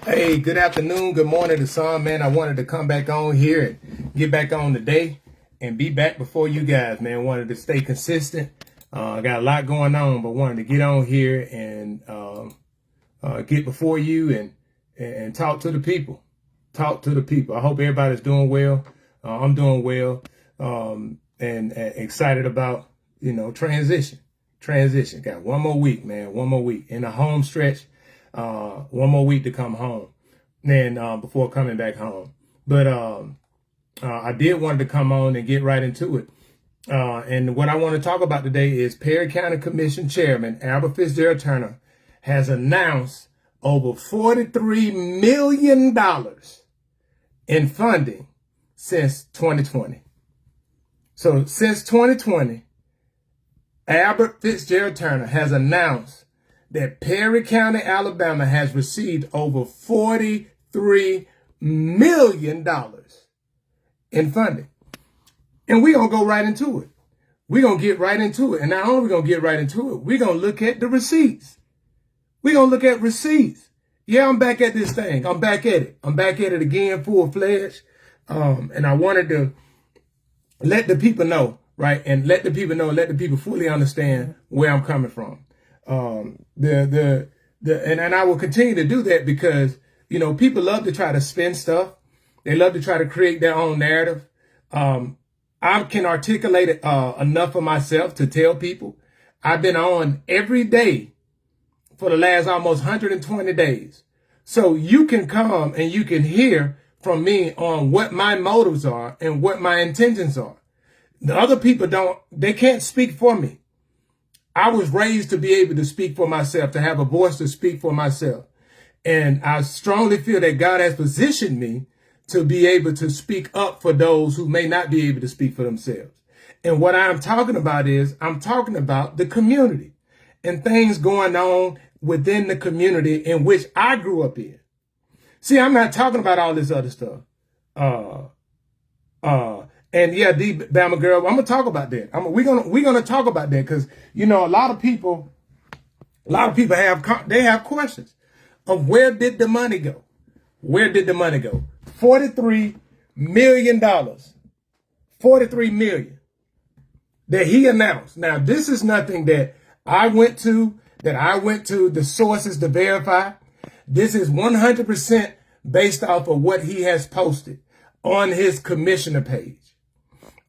Hey, good afternoon, good morning to some, man. I wanted to come back on here and get back on today and be back before you guys, man. Wanted to stay consistent. I got a lot going on, but wanted to get on here and get before you and talk to the people. Talk to the people. I hope everybody's doing well. I'm doing well, and excited about, transition. Transition. Got one more week, man. One more week in the home stretch. One more week to come home, then before coming back home. But I did want to come on and get right into it. And what I want to talk about today is Perry County Commission Chairman Albert Fitzgerald Turner has announced over $43 million in funding since 2020. So since 2020, Albert Fitzgerald Turner has announced that Perry County, Alabama has received over $43 million in funding. And we're going to go right into it. We're going to get right into it. And not only are we going to get right into it, we're going to look at the receipts. We're going to look at receipts. Yeah, I'm back at this thing. I'm back at it. I'm back at it again, full-fledged. And I wanted to let the people know, right? And let the people fully understand where I'm coming from. And I will continue to do that because, people love to try to spin stuff. They love to try to create their own narrative. I can articulate it, enough of myself to tell people I've been on every day for the last almost 120 days. So you can come and you can hear from me on what my motives are and what my intentions are. The other people they can't speak for me. I was raised to be able to speak for myself, to have a voice to speak for myself. And I strongly feel that God has positioned me to be able to speak up for those who may not be able to speak for themselves. And what I'm talking about is I'm talking about the community and things going on within the community in which I grew up in. See, I'm not talking about all this other stuff. And yeah, the Bama girl, I'm gonna talk about that. We're gonna talk about that because a lot of people have questions of where did the money go? Where did the money go? $43 million. $43 million that he announced. Now, this is nothing that I went to the sources to verify. This is 100% based off of what he has posted on his commissioner page.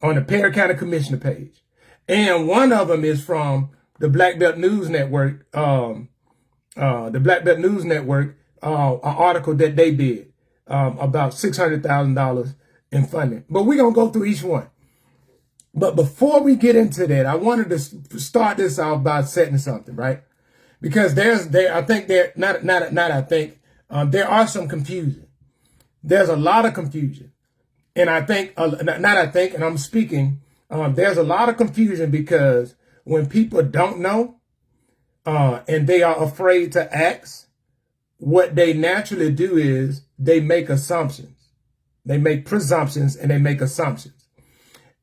On the Perry County Commissioner page. And one of them is from the Black Belt News Network, an article that they did about $600,000 in funding. But we're going to go through each one. But before we get into that, I wanted to start this off by setting something, right? Because there are some confusion. There's a lot of confusion. And and I'm speaking, there's a lot of confusion because when people don't know, and they are afraid to ask, what they naturally do is they make assumptions. They make presumptions and they make assumptions.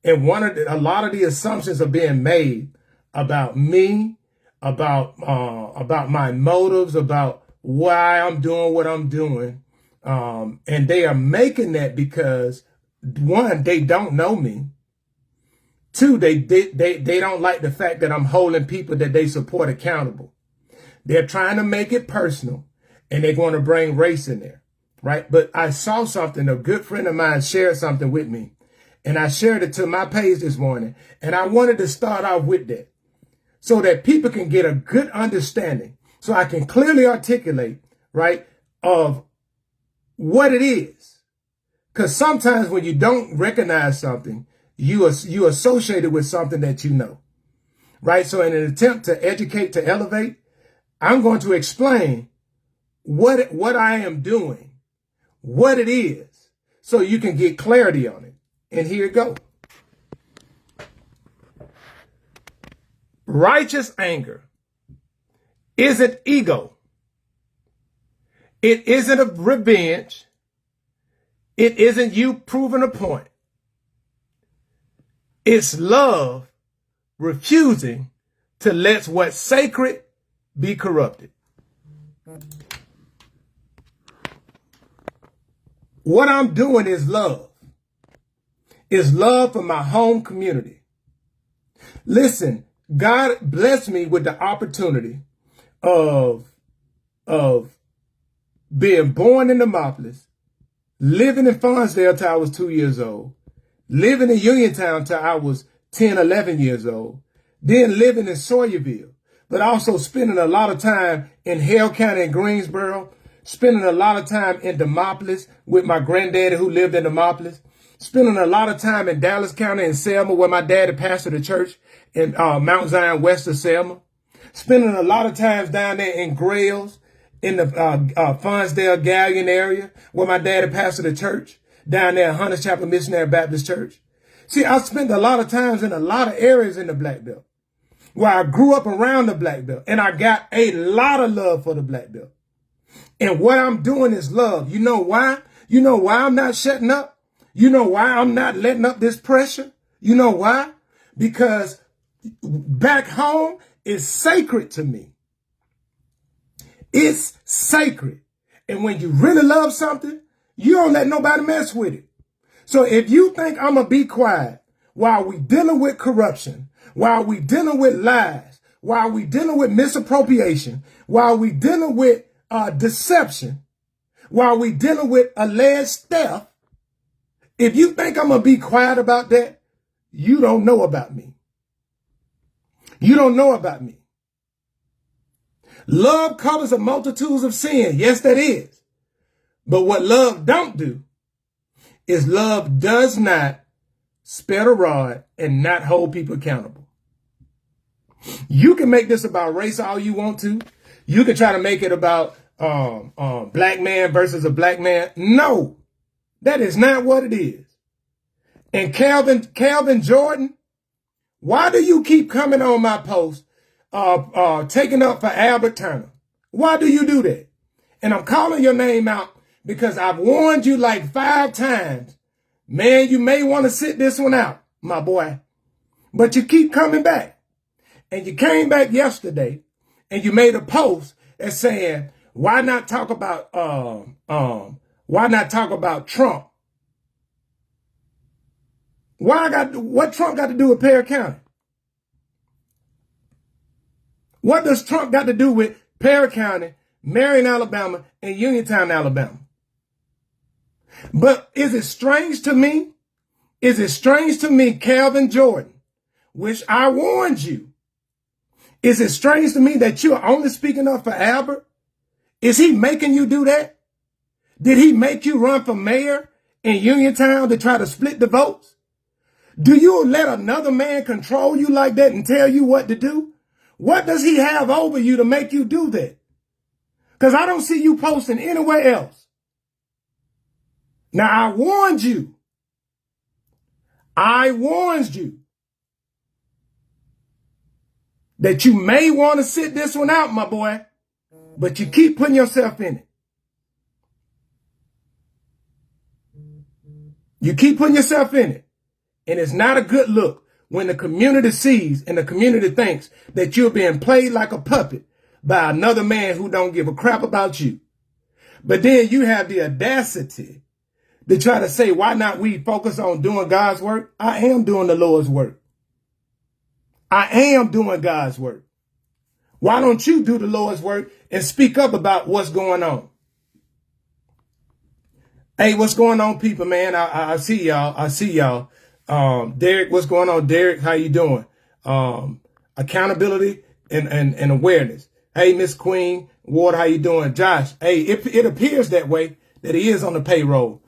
And a lot of the assumptions are being made about me, about my motives, about why I'm doing what I'm doing. And they are making that because one, they don't know me. Two, they don't like the fact that I'm holding people that they support accountable. They're trying to make it personal and they're going to bring race in there, right? But I saw something, a good friend of mine shared something with me and I shared it to my page this morning. And I wanted to start off with that so that people can get a good understanding so I can clearly articulate, right, of what it is. Because sometimes when you don't recognize something, you associate it with something that you know, right? So in an attempt to educate, to elevate, I'm going to explain what I am doing, what it is, so you can get clarity on it. And here it goes. Righteous anger isn't ego. It isn't a revenge. It isn't you proving a point. It's love refusing to let what's sacred be corrupted. what I'm doing is love. It's love for my home community. Listen, God blessed me with the opportunity of being born in Demopolis, living in Farnsdale till I was 2 years old, living in Uniontown till I was 10, 11 years old, then living in Sawyerville, but also spending a lot of time in Hale County and Greensboro, spending a lot of time in Demopolis with my granddaddy who lived in Demopolis, spending a lot of time in Dallas County and Selma where my daddy pastored a church in Mount Zion west of Selma, spending a lot of times down there in Grayles, in the Farnsdale Gallion area where my daddy pastored a church, down there at Hunters Chapel Missionary Baptist Church. See, I spent a lot of times in a lot of areas in the Black Belt where I grew up around the Black Belt, and I got a lot of love for the Black Belt. And what I'm doing is love. You know why? You know why I'm not shutting up? You know why I'm not letting up this pressure? You know why? Because back home is sacred to me. It's sacred. And when you really love something, you don't let nobody mess with it. So if you think I'm going to be quiet while we dealing with corruption, while we dealing with lies, while we dealing with misappropriation, while we dealing with deception, while we dealing with alleged theft, if you think I'm going to be quiet about that, you don't know about me. You don't know about me. Love covers a multitude of sin. Yes, that is. But what love don't do is love does not spare the rod and not hold people accountable. You can make this about race all you want to. You can try to make it about black man versus a black man. No, that is not what it is. And Calvin Jordan, why do you keep coming on my post taking up for Albert Turner? Why do you do that? And I'm calling your name out because I've warned you like 5 times. Man, you may want to sit this one out, my boy. But you keep coming back. And you came back yesterday and you made a post and saying, why not talk about Trump? What Trump got to do with Perry County? What does Trump got to do with Perry County, Marion, Alabama, and Uniontown, Alabama? But is it strange to me? Is it strange to me, Calvin Jordan, which I warned you? Is it strange to me that you are only speaking up for Albert? Is he making you do that? Did he make you run for mayor in Uniontown to try to split the votes? Do you let another man control you like that and tell you what to do? What does he have over you to make you do that? Because I don't see you posting anywhere else. Now, I warned you. I warned you that you may want to sit this one out, my boy, but you keep putting yourself in it. You keep putting yourself in it. And it's not a good look when the community sees and the community thinks that you're being played like a puppet by another man who don't give a crap about you. But then you have the audacity to try to say, why not we focus on doing God's work? I am doing the Lord's work. I am doing God's work. Why don't you do the Lord's work and speak up about what's going on? Hey, what's going on, people, man? I see y'all. I see y'all. Derek, what's going on? Derek, how you doing? Accountability and awareness. Hey, Miss Queen Ward, how you doing? Josh, hey, it appears that way, that he is on the payroll.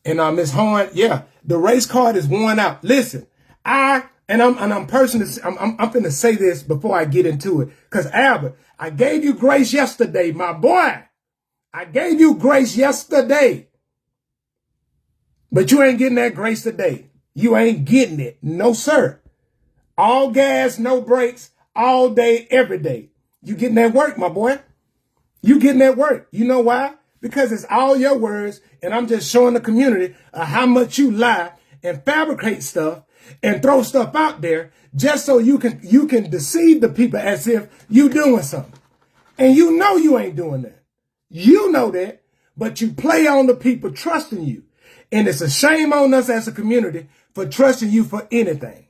And Miss Horn, yeah, the race card is worn out. Listen, I'm finna say this before I get into it. Because Albert, I gave you grace yesterday, my boy. I gave you grace yesterday. But you ain't getting that grace today. You ain't getting it. No, sir. All gas, no brakes, all day, every day. You getting that work, my boy. You getting that work. You know why? Because it's all your words, and I'm just showing the community how much you lie and fabricate stuff and throw stuff out there just so you can deceive the people as if you doing something. And you know you ain't doing that. You know that, but you play on the people trusting you. And it's a shame on us as a community for trusting you for anything.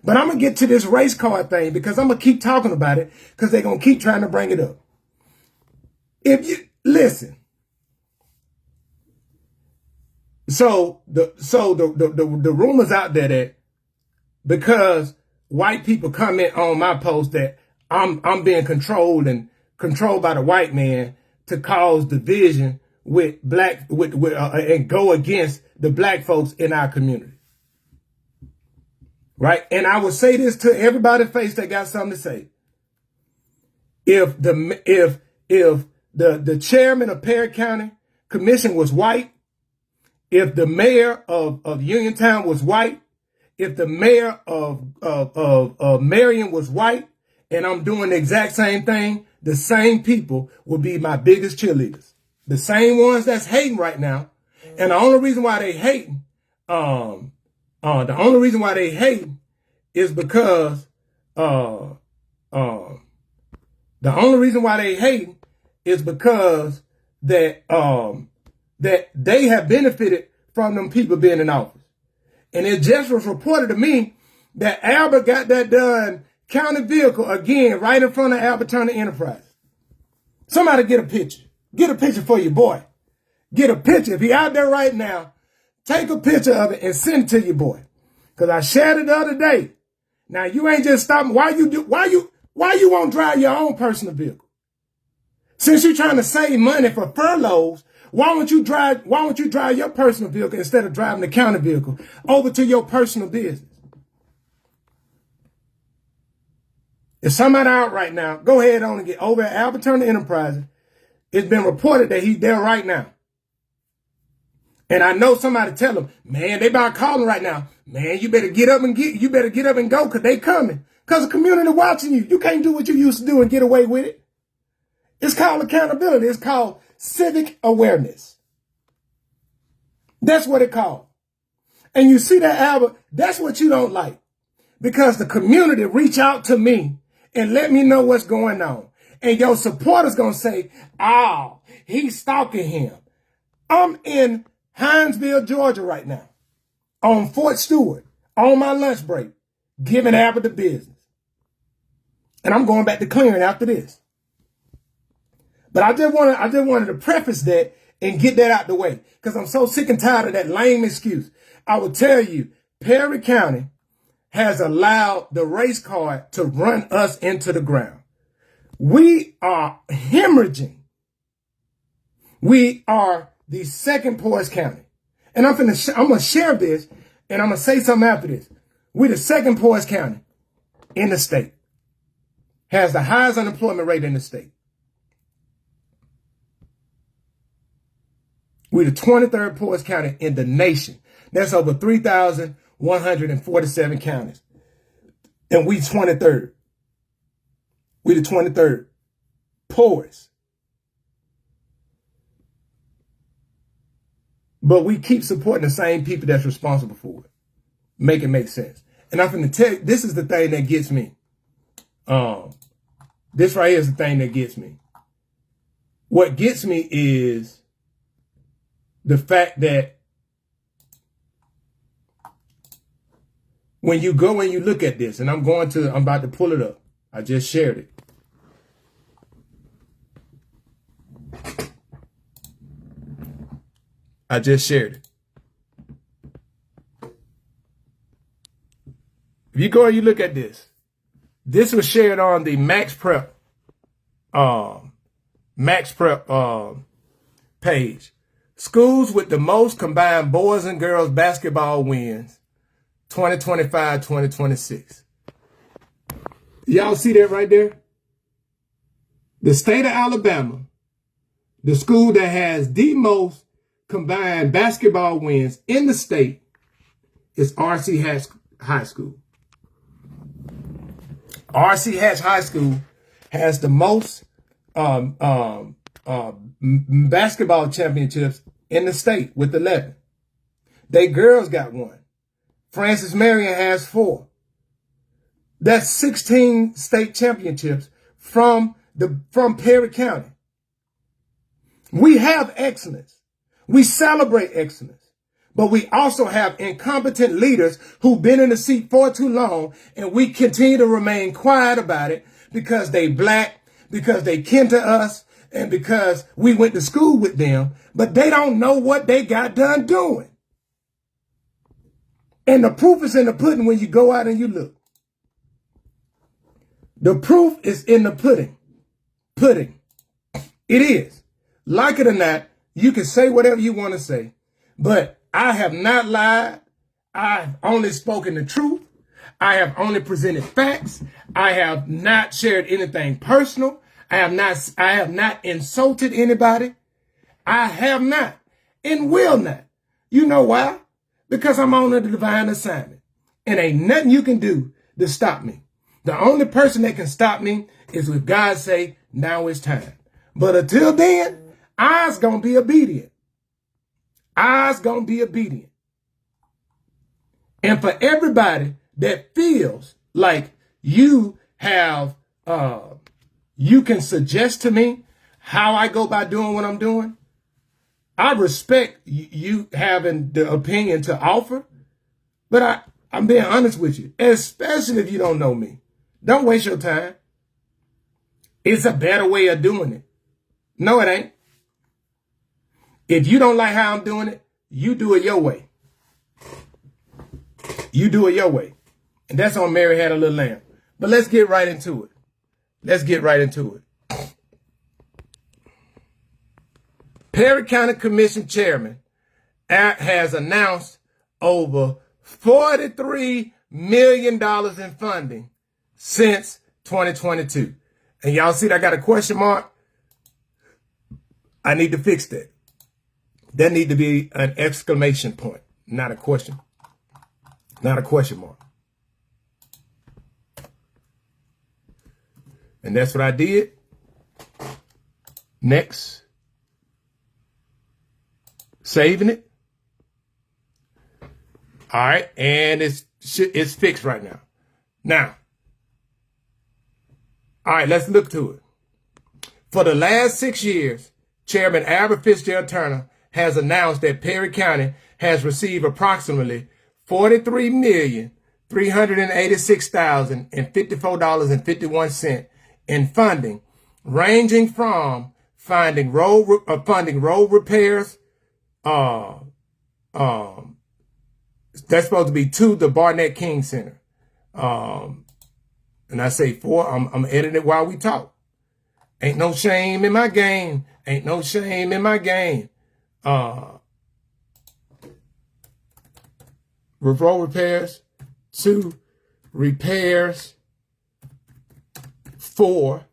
But I'm going to get to this race card thing because I'm going to keep talking about it because they're going to keep trying to bring it up. If you listen, so the rumors out there that because white people comment on my post that I'm being controlled by the white man to cause division with black and go against the black folks in our community. Right? And I will say this to everybody's face that got something to say. If the chairman of Perry County Commission was white, if the mayor of Uniontown was white, if the mayor of Marion was white, and I'm doing the exact same thing, the same people will be my biggest cheerleaders. The same ones that's hating right now. And the only reason why they hating, is because that they have benefited from them people being in office. And it just was reported to me that Albert got that done county vehicle again right in front of Albert Turner Enterprise. Somebody get a picture. Get a picture for your boy. Get a picture. If he out there right now, take a picture of it and send it to your boy. Because I shared it the other day. Now you ain't just stopping. Why you won't drive your own personal vehicle? Since you're trying to save money for furloughs, why won't you drive your personal vehicle instead of driving the county vehicle over to your personal business? If somebody out right now, go ahead on and get over at Albert Turner Enterprises. It's been reported that he's there right now. And I know somebody tell him, man, they about calling right now. Man, you better get up and go because they coming. Because the community watching you. You can't do what you used to do and get away with it. It's called accountability. It's called civic awareness. That's what it's called. And you see that, Albert, that's what you don't like. Because the community reach out to me and let me know what's going on. And your supporters going to say, oh, he's stalking him. I'm in Hinesville, Georgia right now, on Fort Stewart, on my lunch break, giving Albert the business. And I'm going back to clearing after this. But I just wanted to preface that and get that out the way because I'm so sick and tired of that lame excuse. I will tell you, Perry County has allowed the race card to run us into the ground. We are hemorrhaging. We are the second poorest county. And I'm going to share this and I'm going to say something after this. We're the second poorest county in the state. Has the highest unemployment rate in the state. We're the 23rd poorest county in the nation. That's over 3,147 counties. And we 23rd. We're the 23rd poorest. But we keep supporting the same people that's responsible for it. Make it make sense. And I'm going to tell you, this is the thing that gets me. This right here is the thing that gets me. What gets me is the fact that when you go and you look at this, and I'm about to pull it up. I just shared it. I just shared it. If you go and you look at this, this was shared on the Max Prep page. Schools with the most combined boys and girls basketball wins 2025-2026. Y'all see that right there? The state of Alabama, the school that has the most combined basketball wins in the state is R.C. Hatch High School. R.C. Hatch High School has the most basketball championships in the state with 11. They girls got 1. Francis Marion has 4. That's 16 state championships from Perry County. We have excellence. We celebrate excellence. But we also have incompetent leaders who've been in the seat for too long, and we continue to remain quiet about it because they black, because they kin to us, and because we went to school with them, but they don't know what they got done doing. And the proof is in the pudding when you go out and you look. The proof is in the pudding. Pudding. It is. Like it or not, you can say whatever you want to say, but I have not lied. I've only spoken the truth. I have only presented facts. I have not shared anything personal. I have not insulted anybody. I have not and will not. You know why? Because I'm on a divine assignment. And ain't nothing you can do to stop me. The only person that can stop me is if God say, now it's time. But until then, I's gonna be obedient. I's gonna be obedient. And for everybody that feels like you have, you can suggest to me how I go by doing what I'm doing, I respect you having the opinion to offer, but I'm being honest with you, especially if you don't know me. Don't waste your time. It's a better way of doing it. No, it ain't. If you don't like how I'm doing it, you do it your way. You do it your way. And that's on Mary Had a Little Lamb. But let's get right into it. Let's get right into it. Perry County Commission Chairman has announced over $43 million in funding since 2022. And y'all see that I got a question mark? I need to fix that. That need to be an exclamation point, not a question. Not a question mark. And that's what I did. Next. Saving it. All right. And it's fixed right now. Now. All right. Let's look to it. For the last 6 years, Chairman Albert Fitzgerald Turner has announced that Perry County has received approximately $43,386,054.51 in funding, ranging from funding road repairs. That's supposed to be to the Barnett King Center. And I say I'm editing it while we talk. Ain't no shame in my game. Ain't no shame in my game. Road repairs to repairs for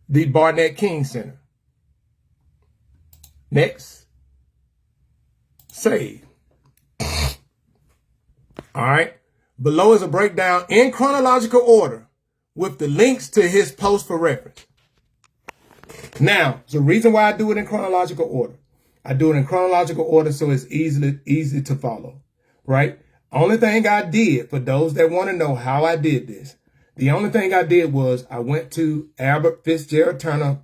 the Barnett King Center. Next. Save. All right. Below is a breakdown in chronological order with the links to his post for reference. Now, the reason why I do it in chronological order. I do it in chronological order so it's easy to follow, right? Only thing I did, for those that want to know how I did this, the only thing I did was I went to Albert Fitzgerald Turner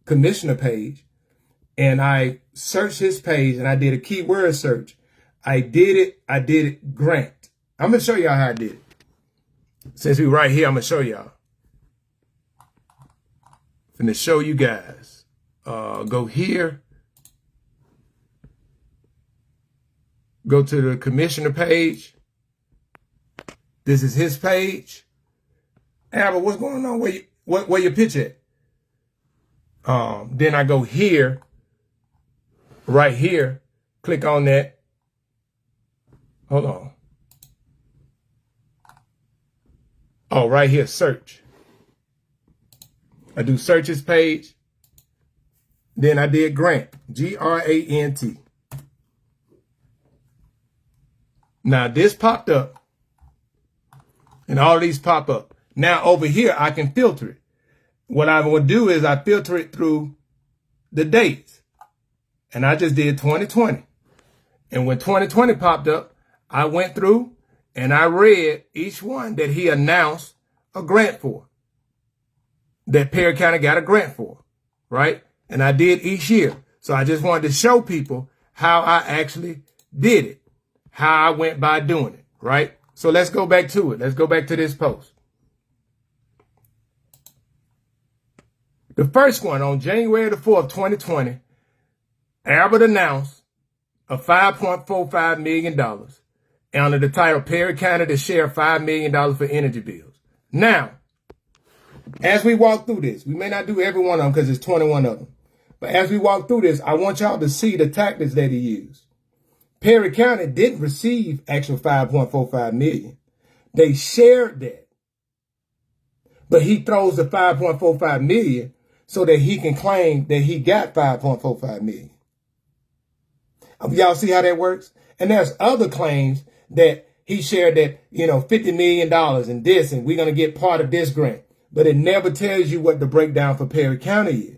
commissioner page, and I searched his page, and I did a keyword search. I did it grant. I'm going to show y'all how I did it. Since we're right here, I'm going to show y'all. I'm going to show you guys. Go here. Go to the commissioner page. This is his page. Albert, what's going on? Where your pitch at? Then I go here, right here, click on that. Hold on. Oh, right here, search. I do search his page. Then I did grant, G-R-A-N-T. Now this popped up, and all these pop up. Now over here, I can filter it. What I would do is I filter it through the dates. And I just did 2020. And when 2020 popped up, I went through and I read each one that he announced a grant for. That Perry County got a grant for, right? And I did each year. So I just wanted to show people how I actually did it, how I went by doing it, right? So let's go back to it. Let's go back to this post. The first one on January the 4th, 2020, Abbott announced a $5.45 million under the title Perry County to share $5 million for energy bills. Now, as we walk through this, we may not do every one of them because there's 21 of them. But as we walk through this, I want y'all to see the tactics that he used. Perry County didn't receive actual $5.45 million. They shared that. But he throws the $5.45 million so that he can claim that he got $5.45 million. Y'all see how that works? And there's other claims that he shared that, $50 million and this, and we're going to get part of this grant. But it never tells you what the breakdown for Perry County is.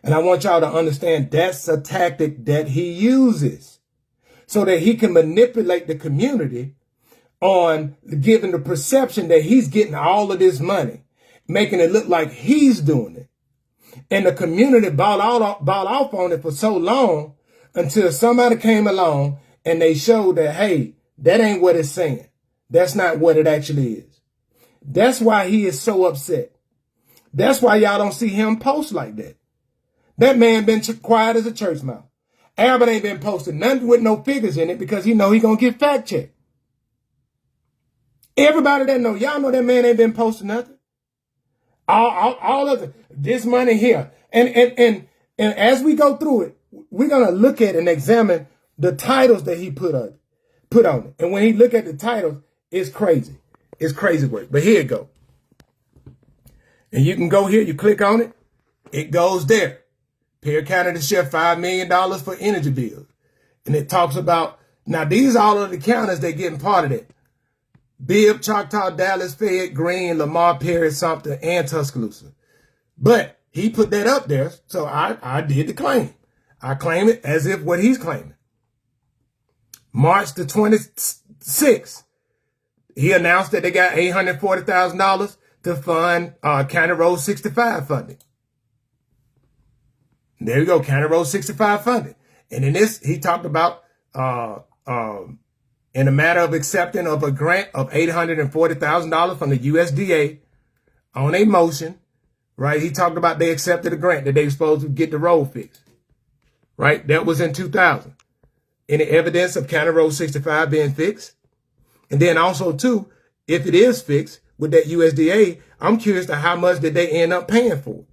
And I want y'all to understand that's a tactic that he uses so that he can manipulate the community on giving the perception that he's getting all of this money, making it look like he's doing it. And the community bought off on it for so long until somebody came along and they showed that, hey, that ain't what it's saying. That's not what it actually is. That's why he is so upset. That's why y'all don't see him post like that. That man been quiet as a church mouse. Abbott ain't been posting nothing with no figures in it because he know he gonna get fact checked. Everybody that know, y'all know that man ain't been posting nothing. All of this money here. And as we go through it, we're gonna look at and examine the titles that he put on it. And when he look at the titles, it's crazy. It's crazy work. But here it go. And you can go here, you click on it, it goes there. Perry County to share $5 million for energy bills. And it talks about, now these are all of the counties that getting part of it. Bibb, Choctaw, Dallas, Fayette, Greene, Lamar, Perry, Sumter, and Tuscaloosa. But he put that up there, so I did the claim. I claim it as if what he's claiming. March the 26th, he announced that they got $840,000 to fund County Road 65 funding. There you go, County Road 65 funding. And in this, he talked about in a matter of accepting of a grant of $840,000 from the USDA on a motion, right? He talked about they accepted a grant that they were supposed to get the road fixed, right? That was in 2000. Any evidence of County Road 65 being fixed? And then also, too, if it is fixed with that USDA, I'm curious to how much did they end up paying for it?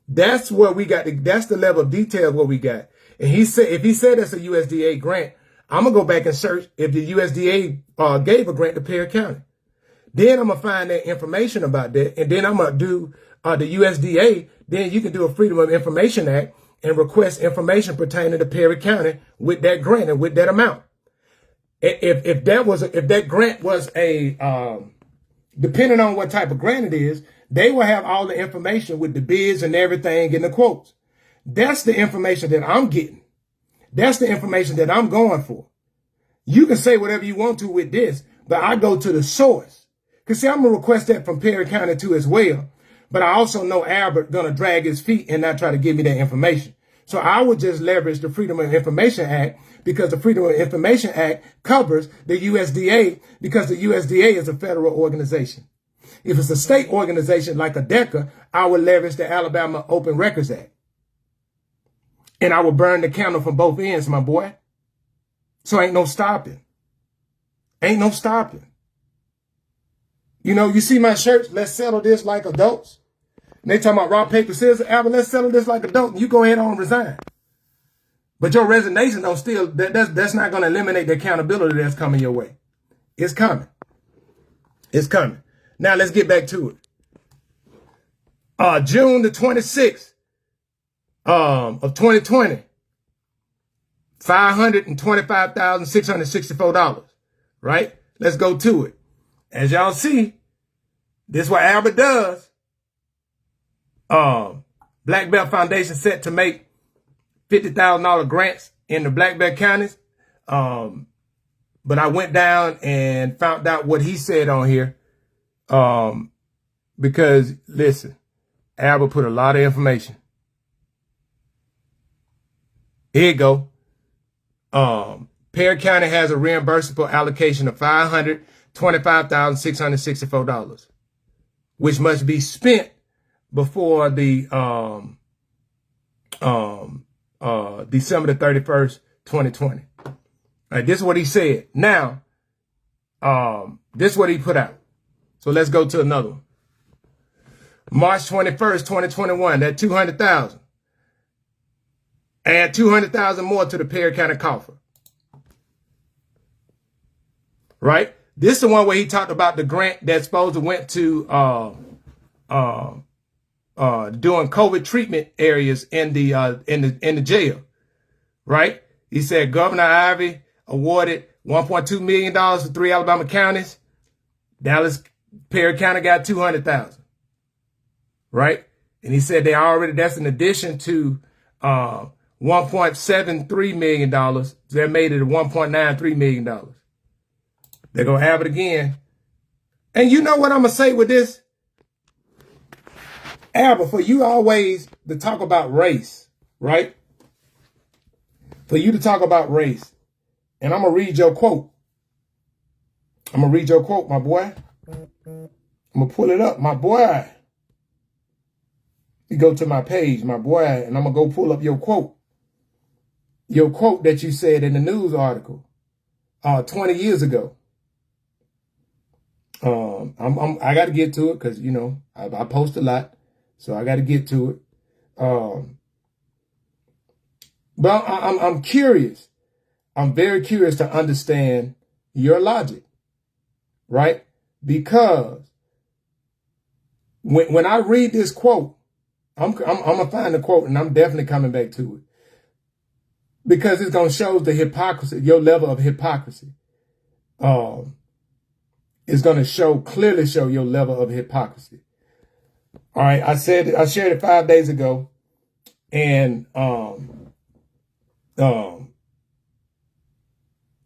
That's where we got, that's the level of detail what we got. And he said, if he said it's a USDA grant, I'm going to go back and search if the USDA gave a grant to Perry County. Then I'm going to find that information about that. And then I'm going to do the USDA. Then you can do a Freedom of Information Act and request information pertaining to Perry County with that grant and with that amount. If that grant was a, depending on what type of grant it is, they will have all the information with the bids and everything and the quotes. That's the information that I'm getting. That's the information that I'm going for. You can say whatever you want to with this, but I go to the source. Because see, I'm going to request that from Perry County too as well. But I also know Albert going to drag his feet and not try to give me that information. So I would just leverage the Freedom of Information Act because the Freedom of Information Act covers the USDA because the USDA is a federal organization. If it's a state organization like a DECA, I would leverage the Alabama Open Records Act. And I will burn the candle from both ends, my boy. So ain't no stopping. Ain't no stopping. You know, you see my shirts, let's settle this like adults. And they talking about rock, paper, scissors, Albert, let's settle this like adults. You go ahead on and resign. But your resignation don't still, that's not going to eliminate the accountability that's coming your way. It's coming. It's coming. Now let's get back to it. June the 26th of 2020, $525,664, right? Let's go to it. As y'all see, this is what Albert does. Black Belt Foundation set to make $50,000 grants in the Black Belt counties. But I went down and found out what he said on here. Because listen, Albert put a lot of information. Here you go. Perry County has a reimbursable allocation of $525,664, which must be spent before the December the 31st, 2020. All right, this is what he said. Now, this is what he put out. So let's go to another one. March 21st, 2021, that 200,000. Add 200,000 more to the Perry County coffer. Right? This is the one where he talked about the grant that supposed to went to doing COVID treatment areas in the jail. Right? He said Governor Ivey awarded $1.2 million for 3 Alabama counties. Dallas Perry County got 200,000. Right? And he said that's in addition to $1.73 million. So that made it $1.93 million. They're going to have it again. And you know what I'm going to say with this? Albert, for you always to talk about race, right? For you to talk about race. And I'm going to read your quote. I'm going to read your quote, my boy. I'm going to pull it up, my boy. You go to my page, my boy, and I'm going to go pull up your quote. Your quote that you said in the news article 20 years ago. I got to get to it because, you know, I post a lot, so I got to get to it. But I'm curious. I'm very curious to understand your logic, right? Because when I read this quote, I'm gonna find the quote, and I'm definitely coming back to it because it's gonna show the hypocrisy, your level of hypocrisy. It's gonna clearly show your level of hypocrisy. All right, I shared it 5 days ago, and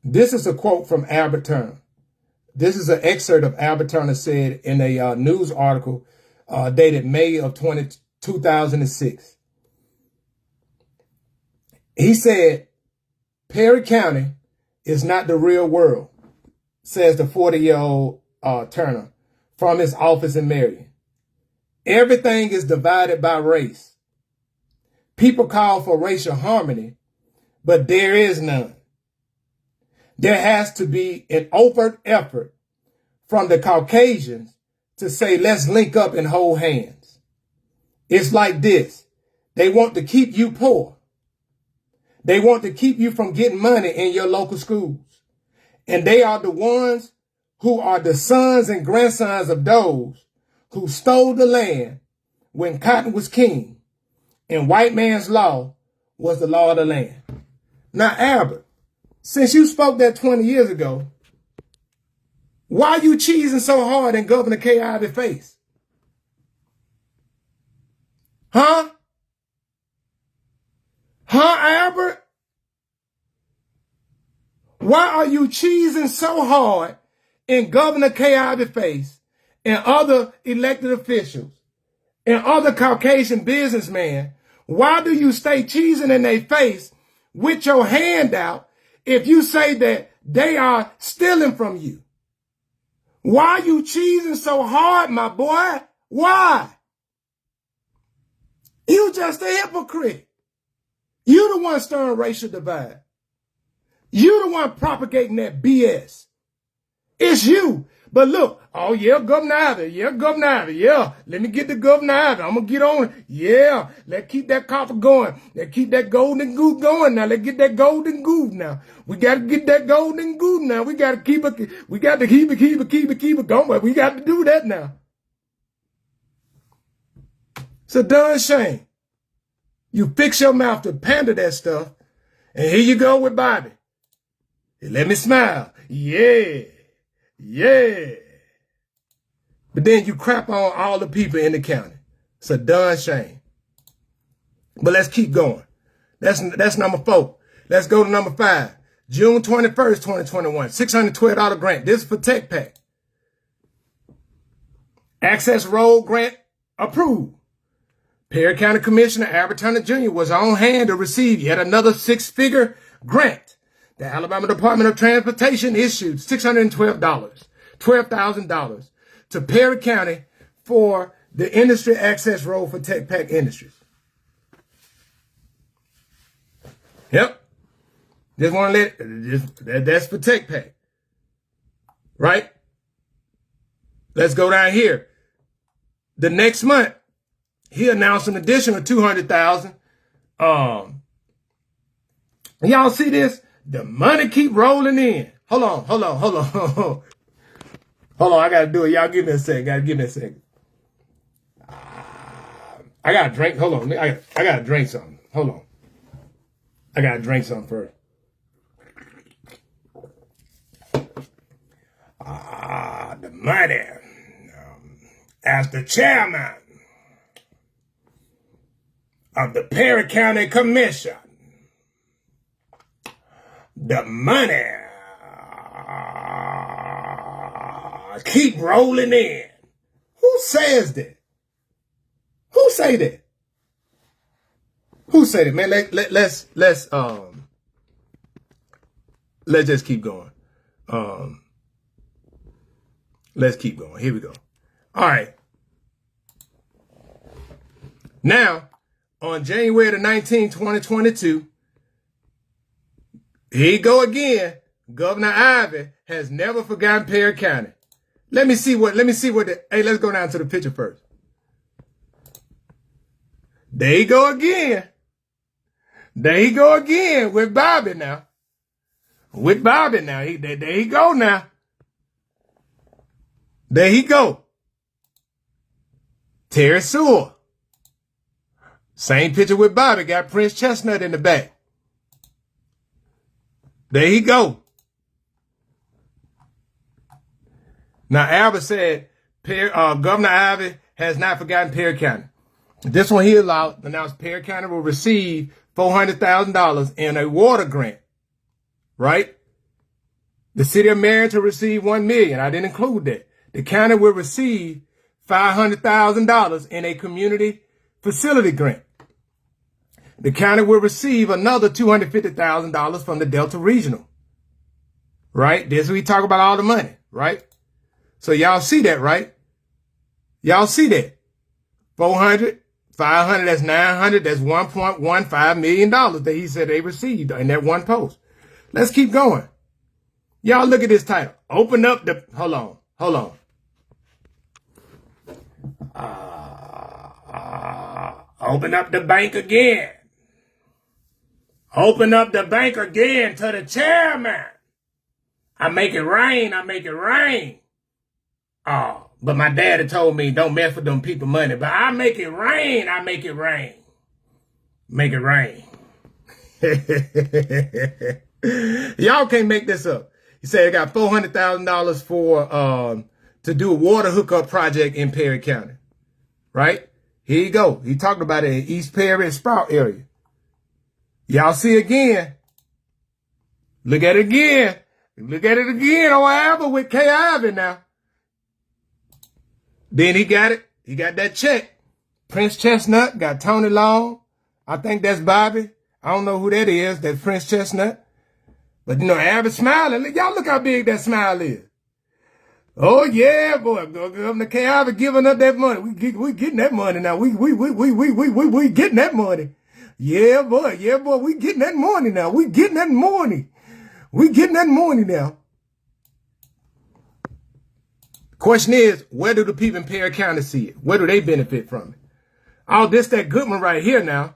this is a quote from Albert Turner. This is an excerpt of Albert Turner said in a news article dated May of 2006. He said, Perry County is not the real world, says the 40-year-old Turner from his office in Marion. Everything is divided by race. People call for racial harmony, but there is none. There has to be an overt effort from the Caucasians to say, let's link up and hold hands. It's like this. They want to keep you poor. They want to keep you from getting money in your local schools. And they are the ones who are the sons and grandsons of those who stole the land when cotton was king and white man's law was the law of the land. Now, Albert, since you spoke that 20 years ago, why are you cheesing so hard in Governor Kay Ivey's face? Huh? Huh, Albert? Why are you cheesing so hard in Governor Kay Ivey's face and other elected officials and other Caucasian businessmen? Why do you stay cheesing in their face with your hand out if you say that they are stealing from you? Why are you cheesing so hard, my boy? Why? You just a hypocrite. You the one stirring racial divide. You the one propagating that BS. It's you. But look, oh yeah, Governor Ivey, yeah. Let me get the Governor Ivey. I'm gonna get on it. Yeah, let's keep that copper going. Let's keep that golden goose going now. Let's get that golden goose now. We gotta get that golden goose now. We gotta keep it going. We got to do that now. It's a darn shame. You fix your mouth to pander that stuff, and here you go with Bobby. Let me smile. Yeah. But then you crap on all the people in the county. It's a darn shame. But let's keep going. That's number 4. Let's go to number 5. June 21st, 2021. $612 grant. This is for TechPac. Access Road grant approved. Perry County Commissioner Albert Turner Jr. was on hand to receive yet another 6-figure grant the Alabama Department of Transportation issued $612,000 to Perry County for the industry access road for Tech Pack Industries. Yep. Just want to that's for Tech Pack. Right? Let's go down here. The next month, he announced an additional $200,000. Y'all see this? The money keep rolling in. Hold on. Hold on, I gotta do it. Y'all give me a second. I gotta drink. Hold on. I gotta drink something. Hold on. I gotta drink something first. The money. As the chairman of the Perry County Commission, the money keep rolling in. Who says that? Who say that? Who say that, man? Let's just keep going. Let's keep going. Here we go. All right. Now, on January the 19th, 2022, here you go again. Governor Ivey has never forgotten Perry County. Let me see what hey, let's go down to the picture first. There you go again. There you go again with Bobby now. With Bobby now. There you go now. There he go. Terry Sewell. Same picture with Bobby. Got Prince Chestnut in the back. There he go. Now, Albert said Governor Ivey has not forgotten Perry County. This one he announced Perry County will receive $400,000 in a water grant. Right? The city of Marion to receive $1 million. I didn't include that. The county will receive $500,000 in a community facility grant. The county will receive another $250,000 from the Delta Regional. Right? This we talk about all the money, right? So y'all see that, right? Y'all see that. 400, 500, that's 900, that's $1.15 million that he said they received in that one post. Let's keep going. Y'all look at this title. Open up the, hold on. Open up the bank again. Open up the bank again to the chairman. I make it rain. Oh, but my daddy told me don't mess with them people money. But I make it rain. Make it rain. Y'all can't make this up. He said he got $400,000 for to do a water hookup project in Perry County. Right? Here you go. He talked about it in East Perry and Sprout area. Y'all see again. Look at it again. On Albert with K. Ivey now. Then he got it. He got that check. Prince Chestnut got Tony Long. I think that's Bobby. I don't know who that is. That's Prince Chestnut. But you know, Ivey smiling. Y'all look how big that smile is. Oh yeah, boy. Governor K. Ivey giving up that money. We getting that money now. We getting that money. Yeah, boy. We getting that money now. We getting that money now. Question is, where do the people in Perry County see it? Where do they benefit from it? Oh, this that good one right here now.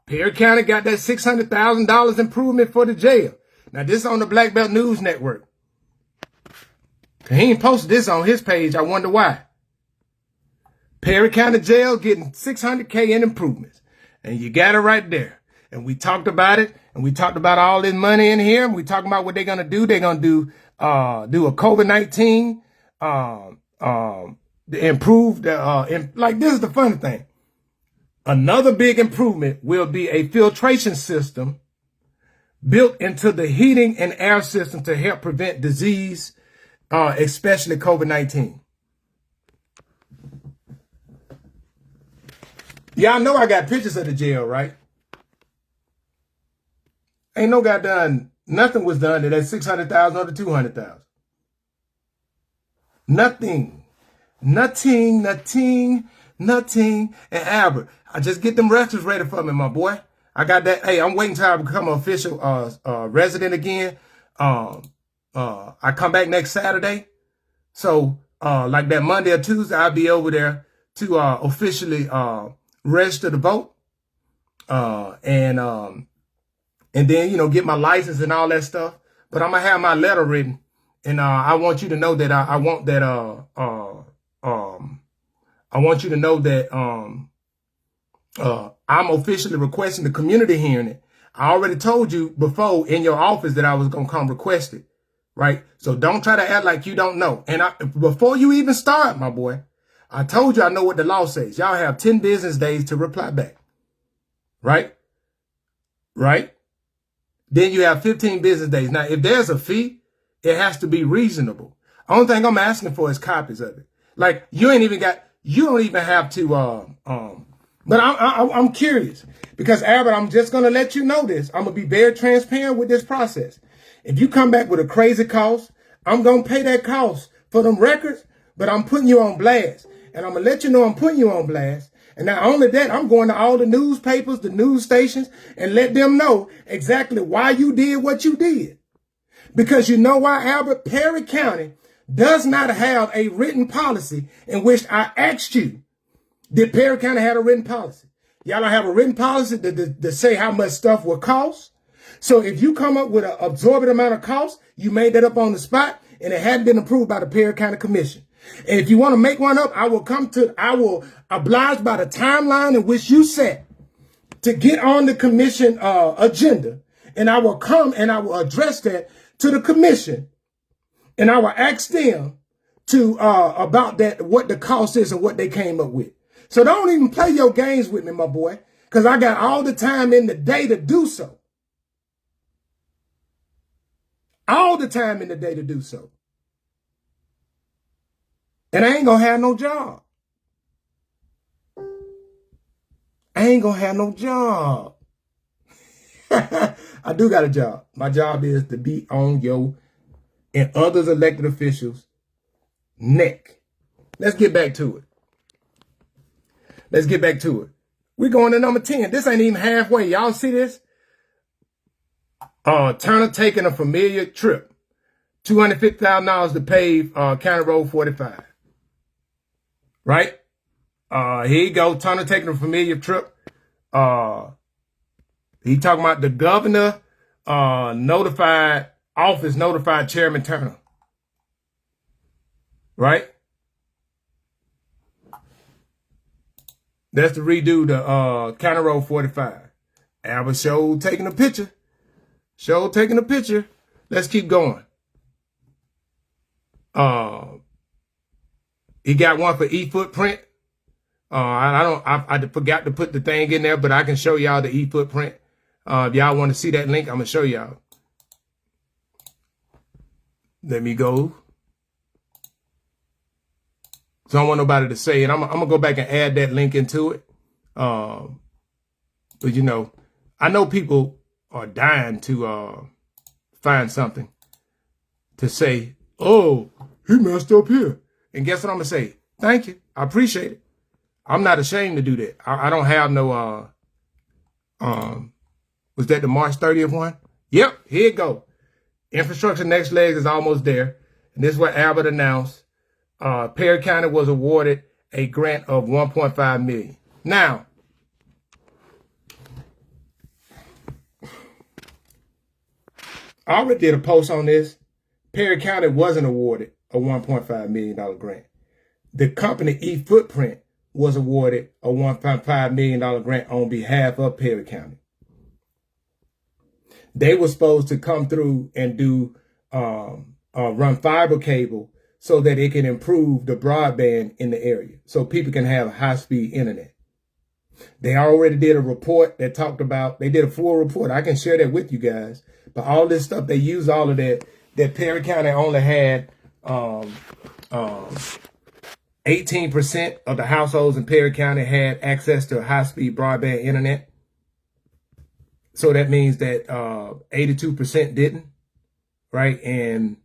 Perry County got that $600,000 improvement for the jail. Now, this is on the Black Belt News Network. He ain't posted this on his page. I wonder why. Perry County Jail getting $600K in improvements. And you got it right there. And we talked about it. And we talked about all this money in here. And we talking about what they're going to do. They're going to do a COVID-19, improve like this is the funny thing. Another big improvement will be a filtration system built into the heating and air system to help prevent disease, especially COVID-19. Y'all know I got pictures of the jail, right? Ain't no goddamn Nothing was done to that 600,000 or the 200,000. Nothing. And Albert, I just get them registers ready for me, my boy. I got that. Hey, I'm waiting till I become an official resident again. I come back next Saturday. So like that Monday or Tuesday, I'll be over there to officially register to vote. And then, you know, get my license and all that stuff. But I'm gonna have my letter written, and I want you to know that I want you to know that I'm officially requesting the community hearing it. I already told you before in your office that I was gonna come request it, right? So don't try to act like you don't know. And before you even start, my boy, I told you I know what the law says. Y'all have 10 business days to reply back, right? Right? Then you have 15 business days. Now, if there's a fee, it has to be reasonable. Only thing I'm asking for is copies of it. Like, you don't even have to, but I'm curious because Albert, I'm just going to let you know this. I'm going to be very transparent with this process. If you come back with a crazy cost, I'm going to pay that cost for them records, but I'm putting you on blast, and I'm going to let you know I'm putting you on blast. And not only that, I'm going to all the newspapers, the news stations, and let them know exactly why you did what you did. Because you know why, Albert? Perry County does not have a written policy in which I asked you, did Perry County have a written policy? Y'all don't have a written policy to say how much stuff will cost. So if you come up with an absorbent amount of cost, you made that up on the spot, and it hadn't been approved by the Perry County Commission. And if you want to make one up, I will oblige by the timeline in which you set to get on the commission agenda. And I will come and I will address that to the commission. And I will ask them to about that, what the cost is and what they came up with. So don't even play your games with me, my boy, because I got all the time in the day to do so. All the time in the day to do so. And I ain't gonna have no job. I ain't gonna have no job. I do got a job. My job is to be on your and others elected officials' neck. Let's get back to it. We're going to number 10. This ain't even halfway. Y'all see this? Turner taking a familiar trip. $250,000 to pave County Road 45. Right? Here you go. Turner taking a familiar trip. He talking about the governor notified Chairman Turner. Right? That's to redo the County Road 45. Albert Show taking a picture. Let's keep going. He got one for e-footprint. I forgot to put the thing in there, but I can show y'all the e-footprint. If y'all want to see that link, I'm gonna show y'all. Let me go. So I don't want nobody to say it. I'm gonna go back and add that link into it. But you know, I know people are dying to find something to say, oh, he messed up here. And guess what I'm gonna say? Thank you. I appreciate it. I'm not ashamed to do that. I don't have no was that the March 30th one? Yep, here you go. Infrastructure Next Legs is almost there. And this is what Albert announced. Perry County was awarded a grant of $1.5 million. Now, I already did a post on this. Perry County wasn't awarded a $1.5 million grant. The company E-Footprint was awarded a $1.5 million grant on behalf of Perry County. They were supposed to come through and do run fiber cable so that it can improve the broadband in the area so people can have high-speed internet. They already did a report that talked about, they did a full report. I can share that with you guys. But all this stuff, they used all of that Perry County only had 18% of the households in Perry County had access to high-speed broadband internet. So that means that 82% didn't, right? And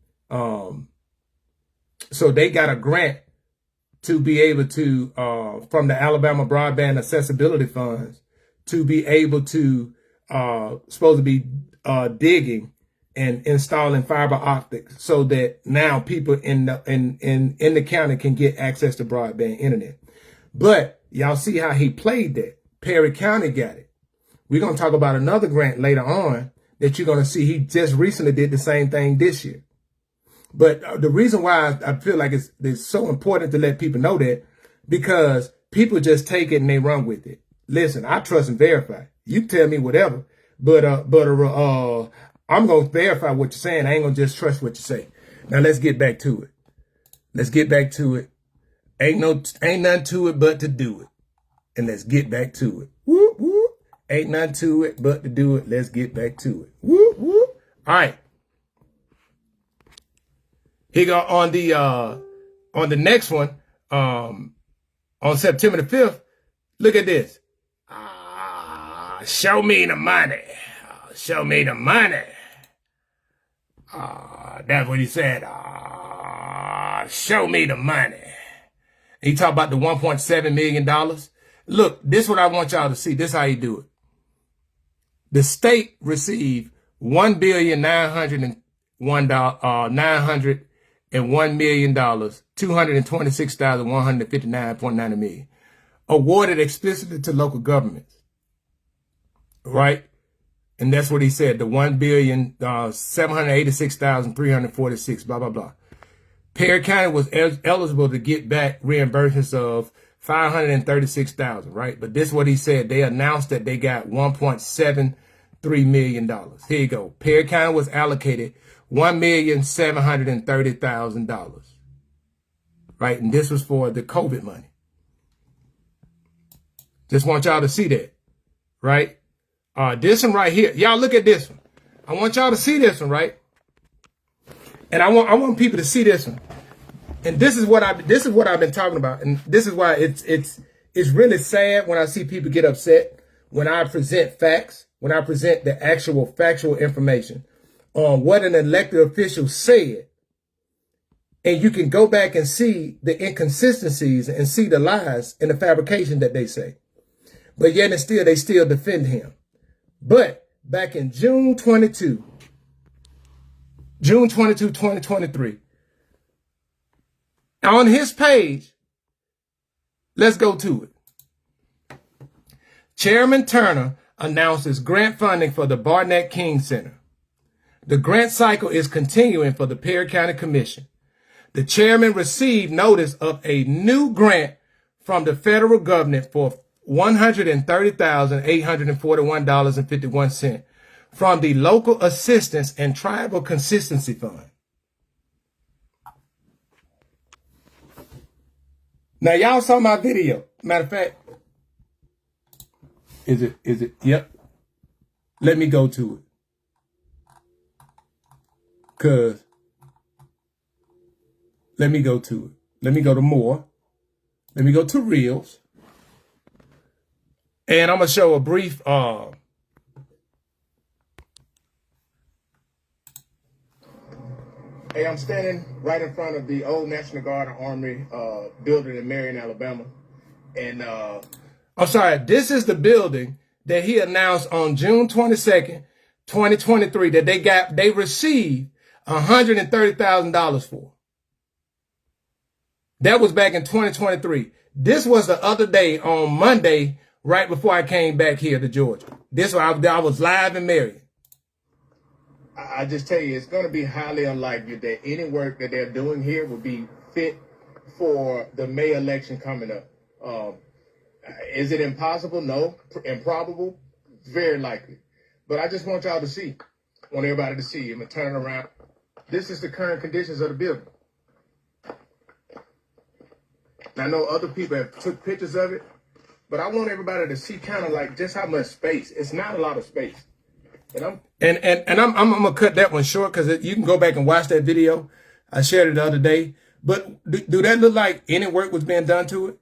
so they got a grant to be able to, from the Alabama Broadband Accessibility Funds, to be able to, supposed to be digging and installing fiber optics so that now people in the county can get access to broadband internet. But y'all see how he played that. Perry County got it. We're going to talk about another grant later on that you're going to see. He just recently did the same thing this year. But the reason why I feel like it's so important to let people know that, because people just take it and they run with it. Listen, I trust and verify. You can tell me whatever, but I'm going to verify what you're saying. I ain't going to just trust what you say. Now let's get back to it. Let's get back to it. Ain't nothing to it but to do it. And let's get back to it. Whoop, whoop. Ain't nothing to it but to do it. Let's get back to it. Whoop, whoop. All right. Here go on the next one, on September the 5th. Look at this. Show me the money. Show me the money. That's what he said. Show me the money. He talked about the $1.7 million. Look, this is what I want y'all to see. This is how you do it. The state received $1,901,226,159.90 million, awarded explicitly to local governments, right? And that's what he said, the $1,786,346, blah, blah, blah. Perry County was eligible to get back reimbursements of $536,000, right? But this is what he said. They announced that they got $1.73 million. Here you go. Perry County was allocated $1,730,000, right? And this was for the COVID money. Just want y'all to see that, right? This one right here. Y'all look at this one. I want y'all to see this one, right? And I want people to see this one. And this is what I've been talking about. And this is why it's really sad when I see people get upset when I present facts, when I present the actual factual information on what an elected official said. And you can go back and see the inconsistencies and see the lies and the fabrication that they say. But yet and still, they still defend him. But back in June 22, 2023, on his page, let's go to it. Chairman Turner announces grant funding for the Barnett King Center. The grant cycle is continuing for the Perry County Commission. The chairman received notice of a new grant from the federal government for $130,841.51 from the Local Assistance and Tribal Consistency Fund. Now, y'all saw my video. Matter of fact, is it? Yep. Let me go to it. Let me go to it. Let me go to more. Let me go to Reels. And I'm going to show a brief, Hey, I'm standing right in front of the old National Guard and Army building in Marion, Alabama. And I'm sorry, this is the building that he announced on June 22nd, 2023, that they received $130,000 for. That was back in 2023. This was the other day on Monday, right before I came back here to Georgia. This one, I was live in Marion. I just tell you, it's going to be highly unlikely that any work that they're doing here will be fit for the May election coming up. Is it impossible? No. Improbable? Very likely. But I just want y'all to see. I want everybody to see. I'm going to turn it around. This is the current conditions of the building. Now, I know other people have took pictures of it, but I want everybody to see kind of like just how much space. It's not a lot of space. And I'm gonna cut that one short because you can go back and watch that video. I shared it the other day. But do that look like any work was being done to it?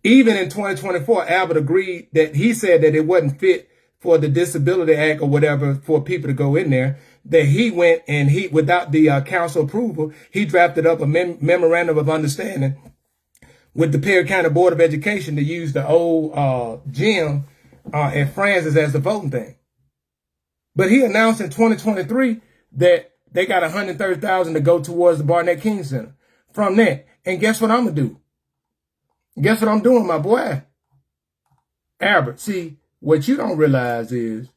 Even in 2024, Abbott agreed that he said that it wasn't fit for the Disability Act or whatever for people to go in there, that he went and he, without the council approval, he drafted up a memorandum of understanding with the Perry County Board of Education to use the old gym at Francis as the voting thing. But he announced in 2023 that they got $130,000 to go towards the Barnett King Center from that. And guess what I'm going to do? Guess what I'm doing, my boy? Albert, see, what you don't realize is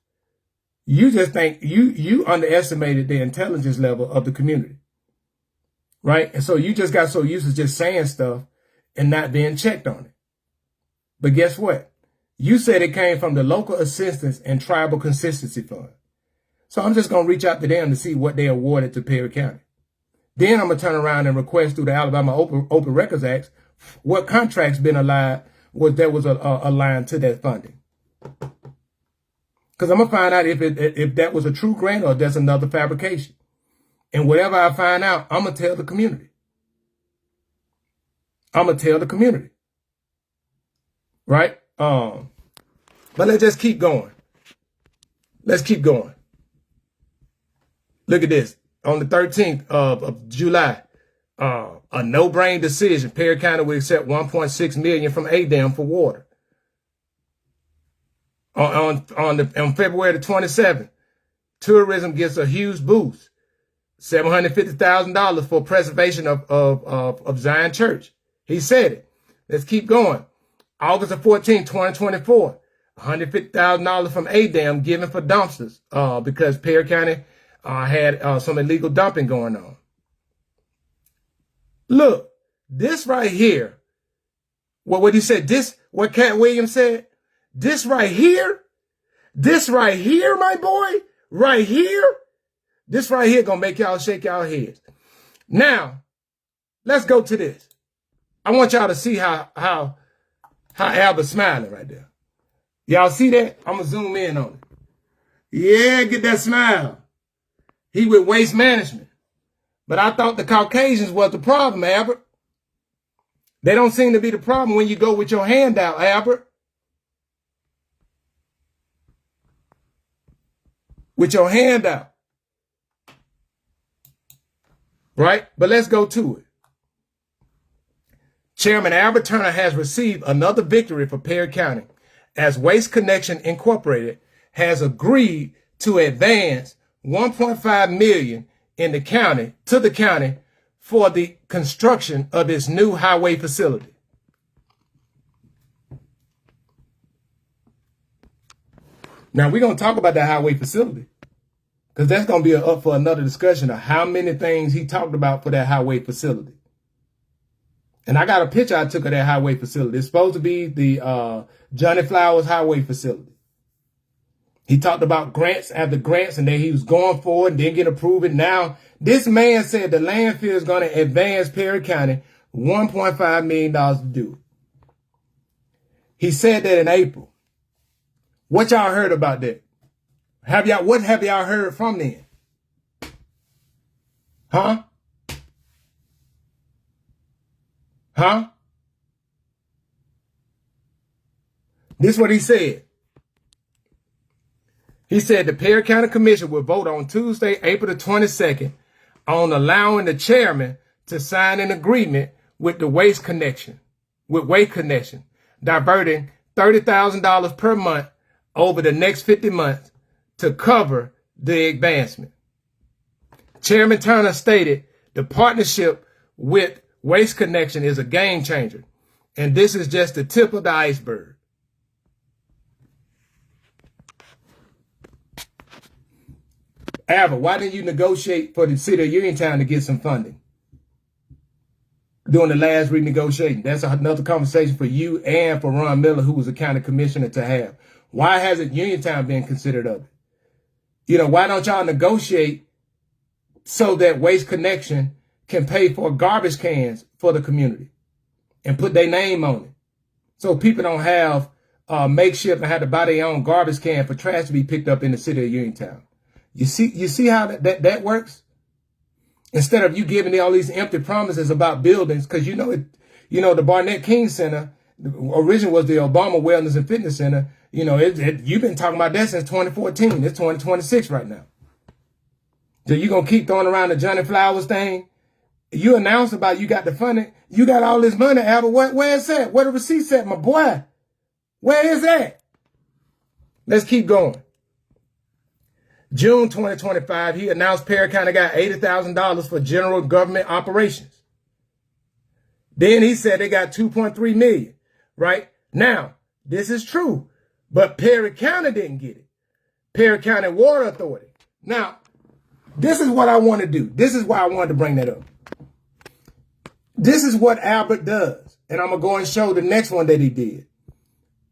you just think you underestimated the intelligence level of the community, right? And so you just got so used to just saying stuff and not being checked on it. But guess what? You said it came from the Local Assistance and Tribal Consistency Fund. So I'm just going to reach out to them to see what they awarded to Perry County. Then I'm going to turn around and request through the Alabama Open Records Act what contracts been aligned aligned to that funding. Because I'm going to find out if that was a true grant or if that's another fabrication. And whatever I find out, I'm going to tell the community. I'm going to tell the community. Right? But let's just keep going. Let's keep going. Look at this. On the 13th of July, a no-brain decision. Perry County will accept $1.6 million from ADAM for water. On February the 27th, tourism gets a huge boost. $750,000 for preservation of Zion Church. He said it. Let's keep going. August the 14th, 2024, $150,000 from ADAM given for dumpsters because Perry County had some illegal dumping going on. Look, this right here, what he said, what Cat Williams said, this right here, my boy, right here, this right here gonna make y'all shake y'all heads. Now, let's go to this. I want y'all to see how Albert's smiling right there. Y'all see that? I'm gonna zoom in on it. Yeah, get that smile. He with Waste Management. But I thought the Caucasians was the problem, Albert. They don't seem to be the problem when you go with your hand out, Albert. With your hand out. Right? But let's go to it. Chairman Albert Turner has received another victory for Perry County as Waste Connection Incorporated has agreed to advance $1.5 million in the county to the county for the construction of its new highway facility. Now we're going to talk about that highway facility because that's going to be up for another discussion of how many things he talked about for that highway facility. And I got a picture I took of that highway facility. It's supposed to be the Johnny Flowers Highway facility. He talked about grants after grants and then he was going for it and didn't get approved. And now this man said the landfill is going to advance Perry County $1.5 million to do it. He said that in April. What y'all heard about that? What have y'all heard from them? Huh? Huh? This is what he said. He said the Perry County Commission will vote on Tuesday, April the 22nd, on allowing the chairman to sign an agreement with the Waste Connection, diverting $30,000 per month over the next 50 months to cover the advancement. Chairman Turner stated the partnership with Waste Connection is a game changer, and this is just the tip of the iceberg. Albert, why didn't you negotiate for the city of Uniontown to get some funding during the last renegotiation? That's another conversation for you and for Ron Miller, who was a county commissioner, to have. Why hasn't Uniontown been considered of it? You know, why don't y'all negotiate so that Waste Connection can pay for garbage cans for the community and put their name on it? So people don't have makeshift and have to buy their own garbage can for trash to be picked up in the city of Uniontown. You see how that works? Instead of you giving all these empty promises about buildings, because you know the Barnett King Center, Originally was the Obama Wellness and Fitness Center. You know, you've been talking about that since 2014. It's 2026 right now. So you going to keep throwing around the Johnny Flowers thing? You announced about you got the funding. You got all this money, Albert. Where is that? Where the receipts at, my boy? Where is that? Let's keep going. June 2025, he announced Perry County got $80,000 for general government operations. Then he said they got $2.3 million, right? Now, this is true, but Perry County didn't get it. Perry County Water Authority. Now, this is what I want to do. This is why I wanted to bring that up. This is what Albert does. And I'm going to go and show the next one that he did.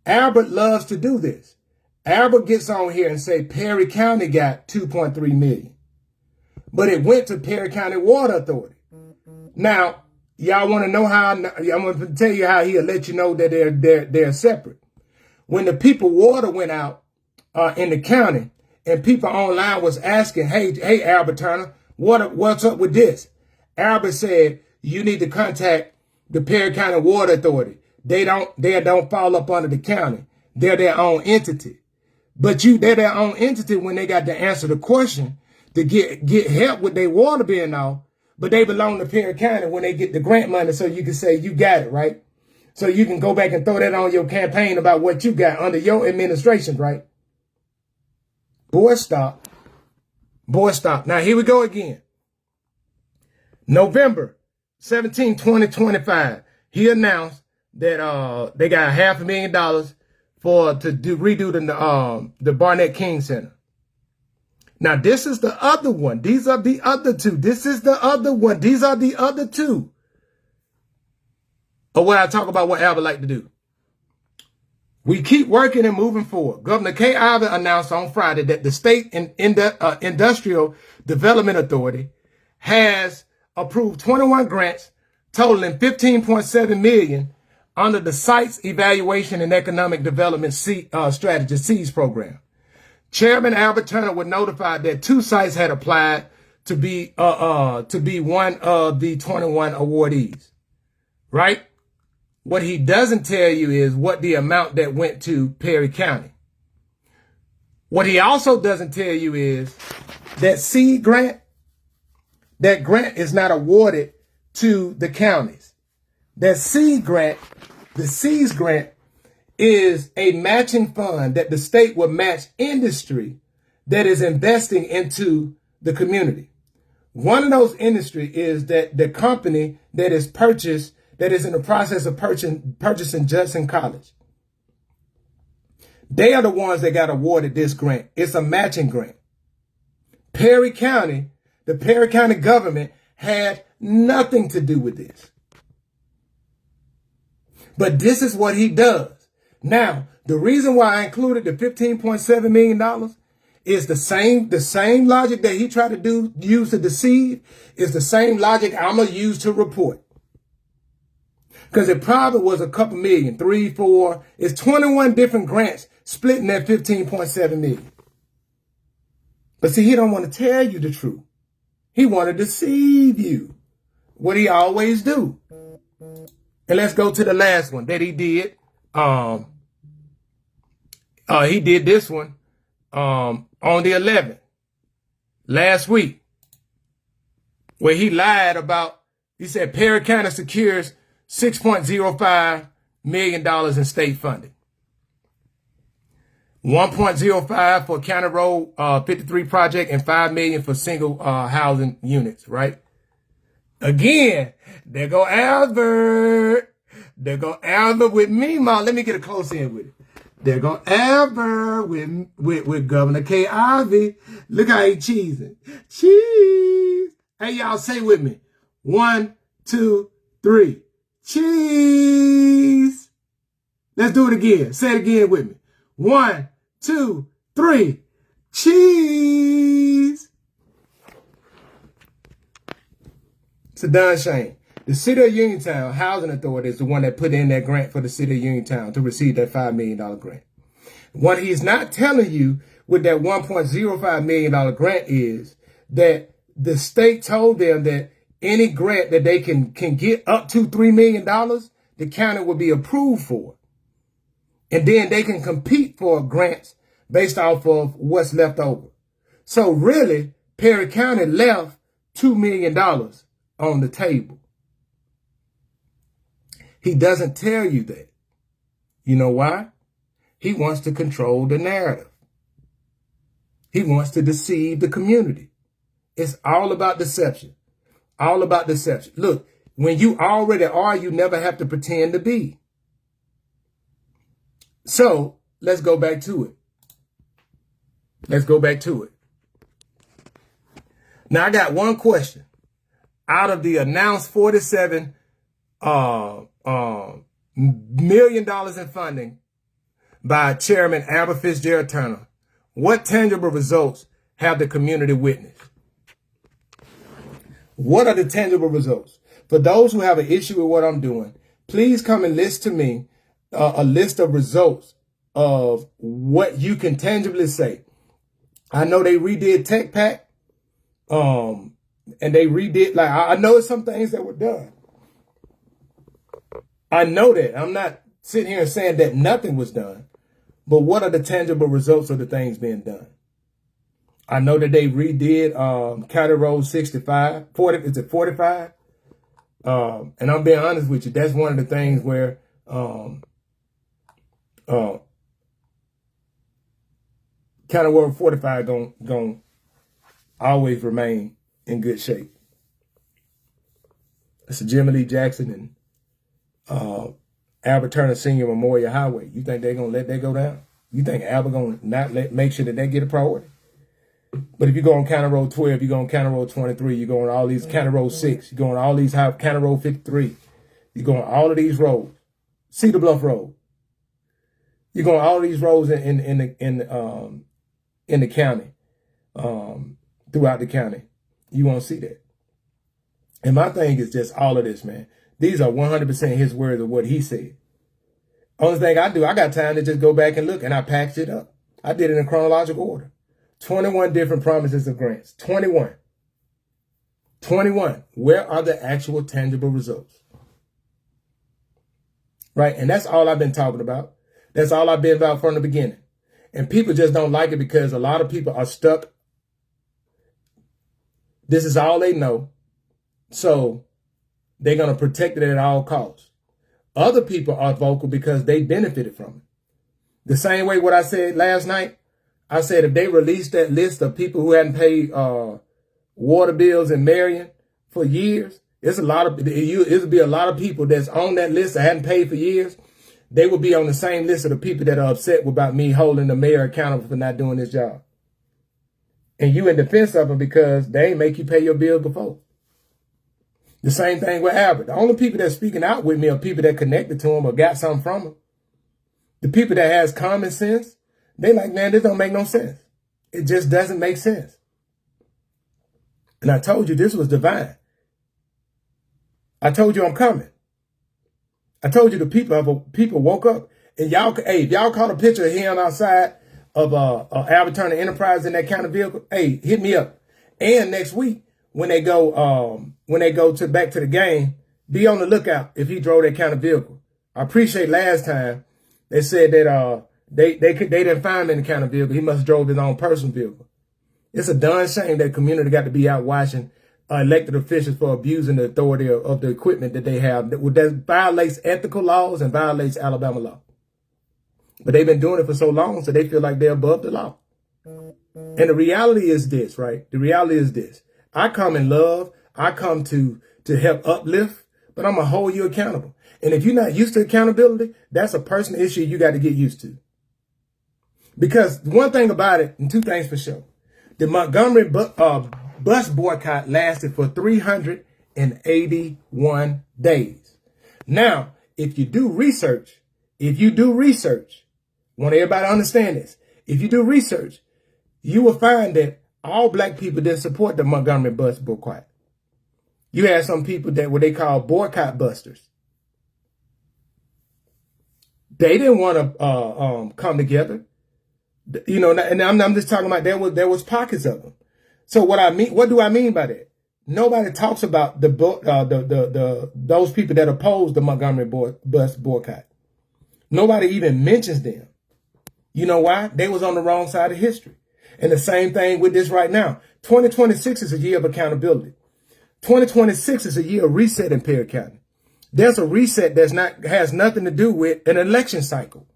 Albert loves to do this. Albert gets on here and say Perry County got $2.3 million. But it went to Perry County Water Authority. Now, y'all want to know how? I'm going to tell you how he'll let you know that they're separate. When the people water went out in the county, and people online was asking, hey, Albert Turner, what's up with this? Albert said, you need to contact the Perry County Water Authority. They don't fall up under the county. They're their own entity. But they're their own entity when they got to answer the question to get help with their water being off. But they belong to Perry County when they get the grant money, so you can say you got it, right? So you can go back and throw that on your campaign about what you got under your administration, right? Boy, stop. Boy, stop. Now, here we go again. November 17, 2025, he announced that they got $500,000 to redo the Barnett King Center. Now, this is the other one. These are the other two. This is the other one. These are the other two of what I talk about what Albert like to do. We keep working and moving forward. Governor Kay Ivey announced on Friday that the State Industrial Development Authority has approved 21 grants totaling $15.7 million under the Sites Evaluation and Economic Development Strategy SEES program. Chairman Albert Turner was notified that 2 sites had applied to be one of the 21 awardees. Right? What he doesn't tell you is what the amount that went to Perry County. What he also doesn't tell you is that SEED grant, that grant is not awarded to the counties. That SEED grant, the SEES grant, is a matching fund that the state will match industry that is investing into the community. One of those industry is that the company that is purchased, that is in the process of purchasing Judson College. They are the ones that got awarded this grant. It's a matching grant. Perry County, the Perry County government had nothing to do with this. But this is what he does. Now, the reason why I included the $15.7 million is the same logic that he tried to use to deceive is the same logic I'm going to use to report. Because it probably was a couple million, 3, 4. It's 21 different grants splitting that $15.7 million. But see, he don't want to tell you the truth. He want to deceive you. What he always do. And let's go to the last one that he did. He did this one on the 11th, last week, where he lied about, he said Perry County secures $6.05 million in state funding. 1.05 for County Road 53 project and $5 million for single housing units, right? Again, there go Albert. There go Albert with me, Ma. Let me get a close in with it. There go Albert with Governor Kay Ivey. Look how he cheesing. Cheese. Hey, y'all say with me. 1, 2, 3. Cheese. Let's do it again. Say it again with me. 1, 2, 3. Cheese. It's a darn shame. The City of Uniontown Housing Authority is the one that put in that grant for the City of Uniontown to receive that $5 million grant. What he's not telling you with that $1.05 million grant is that the state told them that any grant that they can get up to $3 million, the county will be approved for. And then they can compete for grants based off of what's left over. So really, Perry County left $2 million on the table. He doesn't tell you that. You know why? He wants to control the narrative. He wants to deceive the community. It's all about deception. All about deception. Look, when you already are, you never have to pretend to be. So let's go back to it. Let's go back to it. Now I got one question. Out of the announced $47 million in funding by Chairman Albert Fitzgerald Turner, what tangible results have the community witnessed? What are the tangible results? For those who have an issue with what I'm doing, please come and list to me a list of results of what you can tangibly say. I know they redid Tech Pack, and they redid, like, I know some things that were done. I know that. I'm not sitting here saying that nothing was done, but what are the tangible results of the things being done? I know that they redid County Road 65, 40, is it 45? And I'm being honest with you, that's one of the things where County Road 45 gonna always remain in good shape. It's a Jimmy Lee Jackson and Albert Turner Senior Memorial Highway. You think they're gonna let that go down? You think Albert gonna not make sure that they get a priority? But if you go on County Road 12, you go on County Road 23, you go on all these County Road 6, you go on all these County Road 53, you go on all of these roads, Cedar Bluff Road. You go on all of these roads in the county, throughout the county. You won't see that. And my thing is just all of this, man. These are 100% his words of what he said. Only thing I do, I got time to just go back and look, and I packed it up. I did it in chronological order. 21 different promises of grants. 21. 21. Where are the actual tangible results? Right? And that's all I've been talking about. That's all I've been about from the beginning. And people just don't like it because a lot of people are stuck. This is all they know. So they're going to protect it at all costs. Other people are vocal because they benefited from it. The same way what I said last night. I said if they released that list of people who hadn't paid water bills in Marion for years, it's a lot of it'll be a lot of people that's on that list that hadn't paid for years. They will be on the same list of the people that are upset about me holding the mayor accountable for not doing his job. And you in defense of them because they ain't make you pay your bills before. The same thing with Albert. The only people that's speaking out with me are people that connected to him or got something from him. The people that has common sense, they like, man, this don't make no sense. It just doesn't make sense. And I told you this was divine. I told you I'm coming. I told you the people woke up. And y'all, hey, if y'all caught a picture of him outside of Albert Turner Enterprise in that kind of vehicle, hey, hit me up. And next week, when they go back to the game, be on the lookout if he drove that kind of vehicle. I appreciate last time they said that they didn't find him in the kind of vehicle. He must have drove his own personal vehicle. It's a darn shame that the community got to be out watching elected officials for abusing the authority of the equipment that they have that violates ethical laws and violates Alabama law. But they've been doing it for so long, so they feel like they're above the law. And the reality is this, right? The reality is this. I come in love. I come to help uplift, but I'm going to hold you accountable. And if you're not used to accountability, that's a personal issue you got to get used to. Because one thing about it, and two things for sure, the Montgomery bus boycott lasted for 381 days. Now, if you do research, I want everybody to understand this. If you do research, you will find that all black people didn't support the Montgomery bus boycott. You had some people that what they call boycott busters. They didn't want to come together, you know. And I'm just talking about there was pockets of them. So what do I mean by that? nobody talks about those people that opposed the Montgomery bus boycott. Nobody even mentions them. You know why? They was on the wrong side of history. And the same thing with this right now. 2026 is a year of accountability. 2026 is a year of reset in Perry County. There's a reset has nothing to do with an election cycle.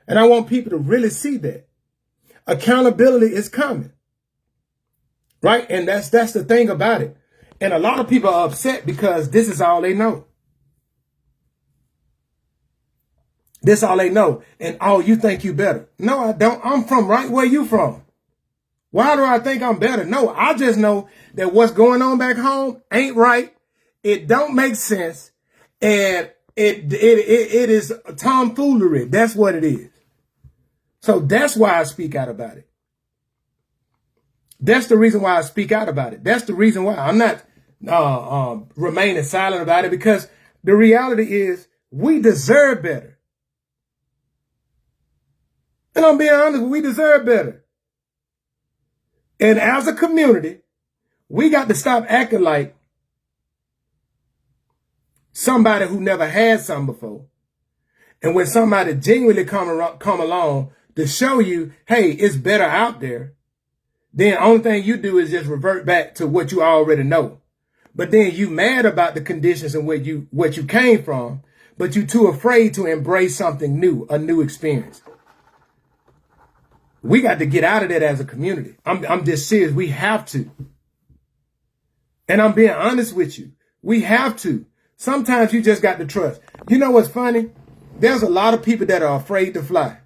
And I want people to really see that. Accountability is coming. Right? And that's the thing about it. And a lot of people are upset because this is all they know. This all they know. And oh, you think you better. No, I don't. I'm from right where you from. Why do I think I'm better? No, I just know that what's going on back home ain't right. It don't make sense. And it is tomfoolery. That's what it is. So that's why I speak out about it. That's the reason why I speak out about it. That's the reason why I'm not remaining silent about it, because the reality is we deserve better. And I'm being honest, we deserve better. And as a community, we got to stop acting like somebody who never had something before. And when somebody genuinely come along to show you, hey, it's better out there, then the only thing you do is just revert back to what you already know. But then you mad about the conditions and what you came from, but you too afraid to embrace something new, a new experience. We got to get out of that as a community. I'm just serious. We have to. And I'm being honest with you. We have to. Sometimes you just got to trust. You know what's funny? There's a lot of people that are afraid to fly.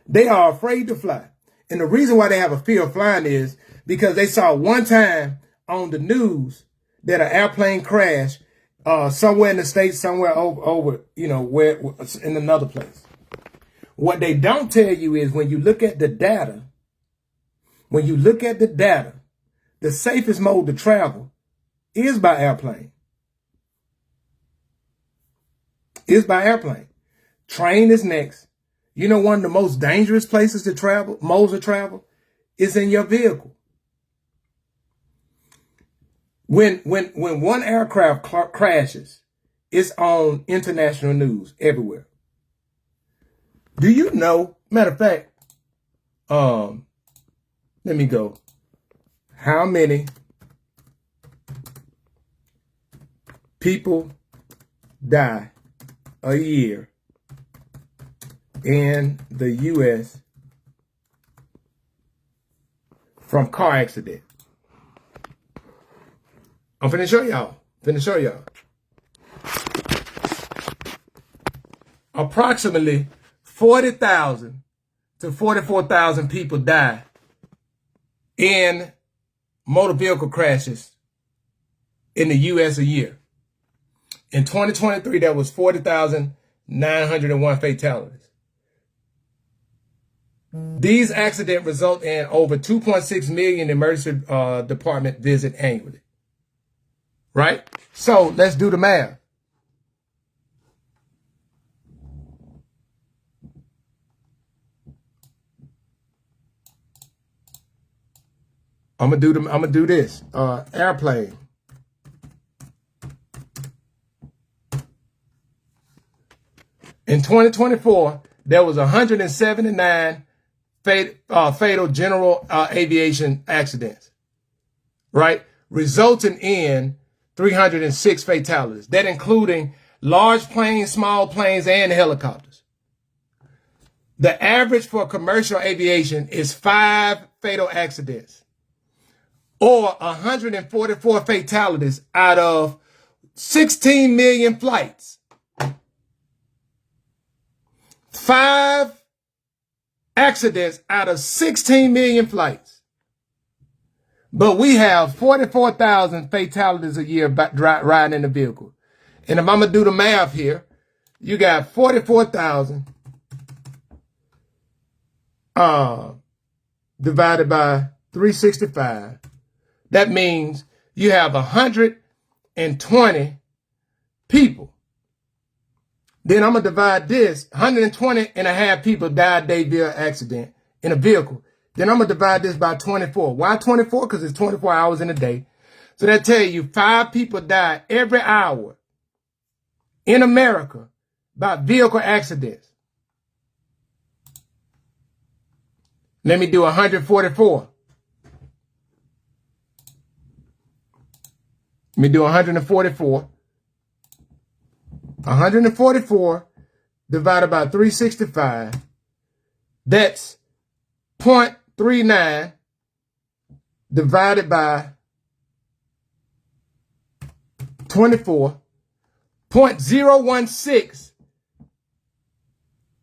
They are afraid to fly. And the reason why they have a fear of flying is because they saw one time on the news that an airplane crashed somewhere in the States, somewhere over, where in another place. What they don't tell you is when you look at the data, the safest mode to travel is by airplane. Train is next. You know, one of the most dangerous places to travel, modes of travel, is in your vehicle. When one aircraft crashes, it's on international news everywhere. Do you know, matter of fact, let me go. How many people die a year in the U.S. from car accident? I'm finna show y'all. Approximately 40,000 to 44,000 people die in motor vehicle crashes in the U.S. a year. In 2023, that was 40,901 fatalities. These accidents result in over 2.6 million emergency department visits annually. Right? So let's do the math. I'm gonna do this. Airplane. In 2024, there was 179 fatal general aviation accidents, right? Resulting in 306 fatalities. That including large planes, small planes, and helicopters. The average for commercial aviation is 5 fatal accidents, or 144 fatalities out of 16 million flights. 5 accidents out of 16 million flights. But we have 44,000 fatalities a year riding in the vehicle. And if I'm going to do the math here, you got 44,000 divided by 365. That means you have 120 people. Then I'm going to divide this. 120 and a half people died day via accident in a vehicle. Then I'm going to divide this by 24. Why 24? Because it's 24 hours in a day. So that tell you 5 people die every hour in America by vehicle accidents. Let me do 144. Let me do 144. 144 divided by 365. That's 0.39 divided by 24. 0.016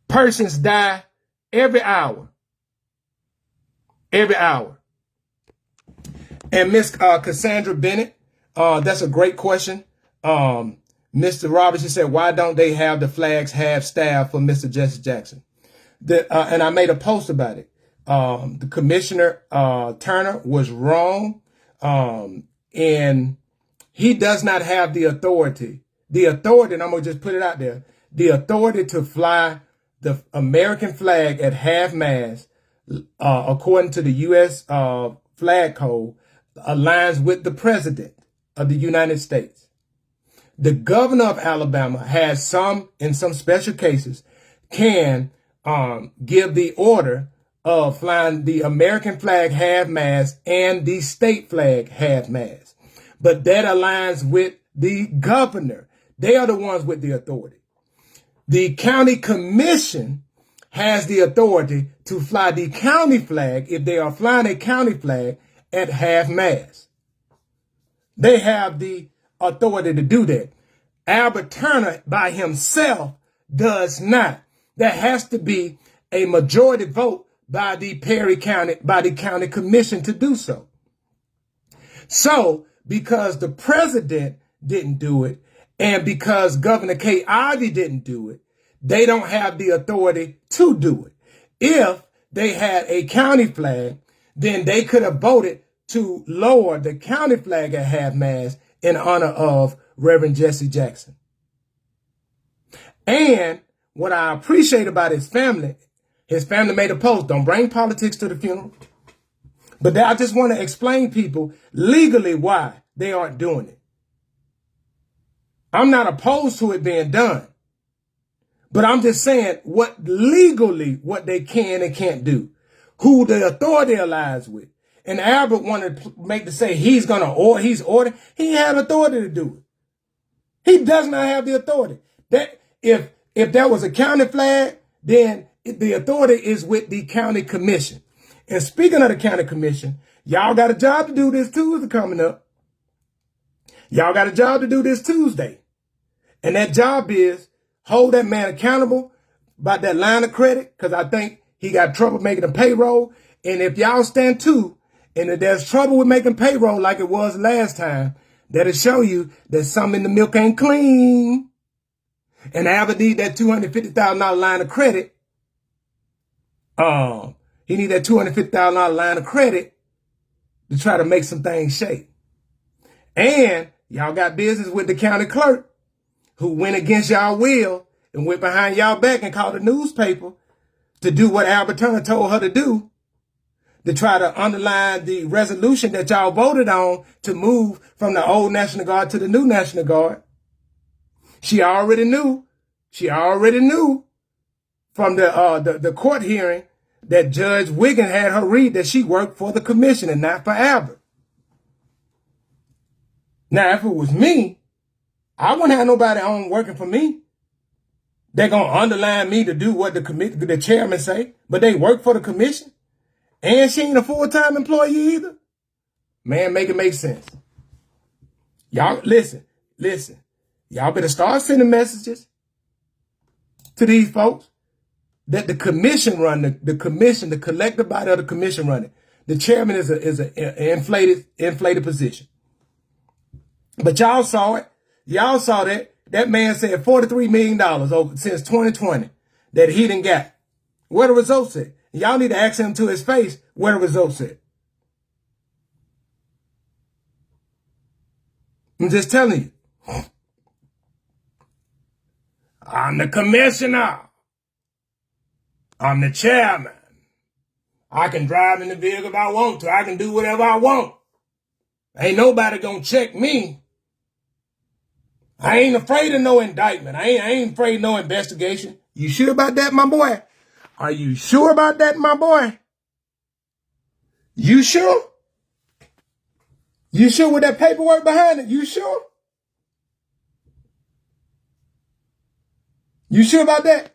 persons die every hour. Every hour. And Miss Cassandra Bennett, that's a great question. Mr. Robinson said, why don't they have the flags half-staff for Mr. Jesse Jackson? And I made a post about it. The Commissioner Turner was wrong, and he does not have the authority. The authority, and I'm going to just put it out there, the authority to fly the American flag at half-mast, according to the U.S. Flag Code, aligns with the President of the United States. The governor of Alabama has in some special cases, can give the order of flying the American flag half-mast and the state flag half-mast. But that aligns with the governor. They are the ones with the authority. The county commission has the authority to fly the county flag if they are flying a county flag at half-mast. They have the authority to do that. Albert Turner by himself does not. There has to be a majority vote by the Perry County, by the county commission to do so. So, because the president didn't do it, and because Governor Kay Ivey didn't do it, they don't have the authority to do it. If they had a county flag, then they could have voted to lower the county flag at half-mast in honor of Reverend Jesse Jackson. And what I appreciate about his family made a post, don't bring politics to the funeral. But I just want to explain people legally why they aren't doing it. I'm not opposed to it being done. But I'm just saying what they can and can't do. Who the authority aligns with. And Albert wanted to say he's ordered. He had authority to do it. He does not have the authority. That if there was a county flag, then the authority is with the county commission. And speaking of the county commission, y'all got a job to do this Tuesday coming up. Y'all got a job to do this Tuesday. And that job is hold that man accountable about that line of credit, because I think he got trouble making a payroll. And if y'all stand too, and if there's trouble with making payroll like it was last time, that'll show you that something in the milk ain't clean. And Albert need that $250,000 line of credit. He need that $250,000 line of credit to try to make some things shake. And y'all got business with the county clerk who went against y'all will and went behind y'all back and called a newspaper to do what Albert Turner told her to do, to try to underline the resolution that y'all voted on to move from the old National Guard to the new National Guard. She already knew from the court hearing that Judge Wiggins had her read that she worked for the commission and not for Albert. Now, if it was me, I wouldn't have nobody on working for me. They're going to underline me to do what the chairman say, but they work for the commission. And she ain't a full-time employee either. Man, make it make sense. Y'all, listen. Y'all better start sending messages to these folks that the commission run, the commission, the collective body of the commission run it. The chairman is an inflated position. But y'all saw it. Y'all saw that. That man said $43 million since 2020 that he didn't get. Where the results at? Y'all need to ask him to his face where the results at. I'm just telling you. I'm the commissioner. I'm the chairman. I can drive in the vehicle if I want to. I can do whatever I want. Ain't nobody gonna check me. I ain't afraid of no indictment. I ain't afraid of no investigation. You sure about that, my boy? Are you sure about that, my boy? You sure? You sure with that paperwork behind it? You sure? You sure about that?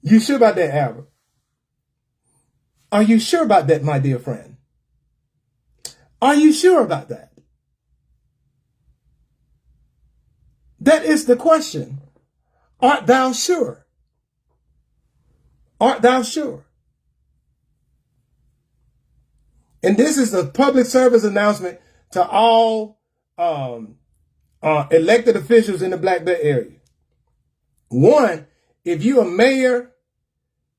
You sure about that, Albert? Are you sure about that, my dear friend? Are you sure about that? That is the question. Art thou sure? Art thou sure? And this is a public service announcement to all elected officials in the Black Belt area. One, if you're a mayor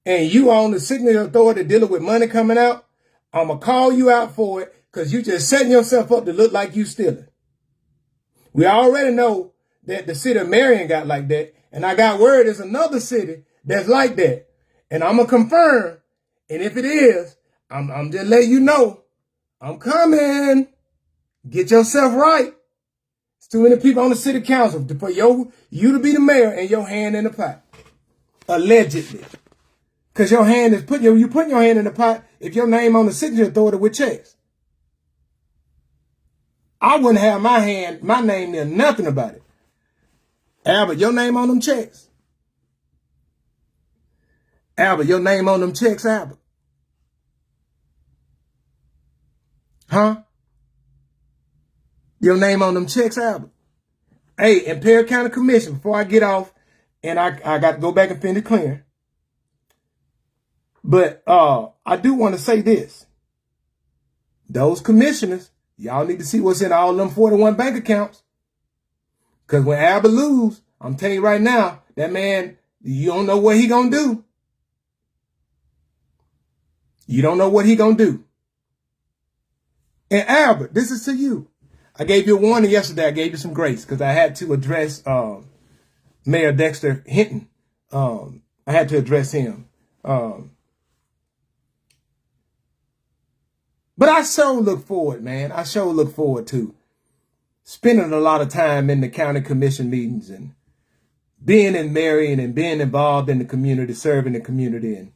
and you own the signature authority dealing with money coming out, I'm going to call you out for it because you just setting yourself up to look like you stealing. We already know that the city of Marion got like that. And I got word there's another city that's like that. And I'm going to confirm. And if it is, I'm just letting you know, I'm coming. Get yourself right. It's too many people on the city council to put you to be the mayor and your hand in the pot. Allegedly. Because your hand is you putting your hand in the pot if your name on the signature authority with checks. I wouldn't have my name there, nothing about it. Albert, your name on them checks. Albert, your name on them checks, Albert. Huh? Your name on them checks, Albert. Hey, in Perry County Commission, before I get off, and I got to go back and finish clearing. But I do want to say this. Those commissioners, y'all need to see what's in all them 41 bank accounts. Because when Albert lose, I'm telling you right now, that man, you don't know what he gonna do. You don't know what he gonna do. And Albert, this is to you. I gave you a warning yesterday. I gave you some grace because I had to address Mayor Dexter Hinton. I had to address him. But I sure look forward, man. I sure look forward to spending a lot of time in the county commission meetings and being in Marion and being involved in the community, serving the community and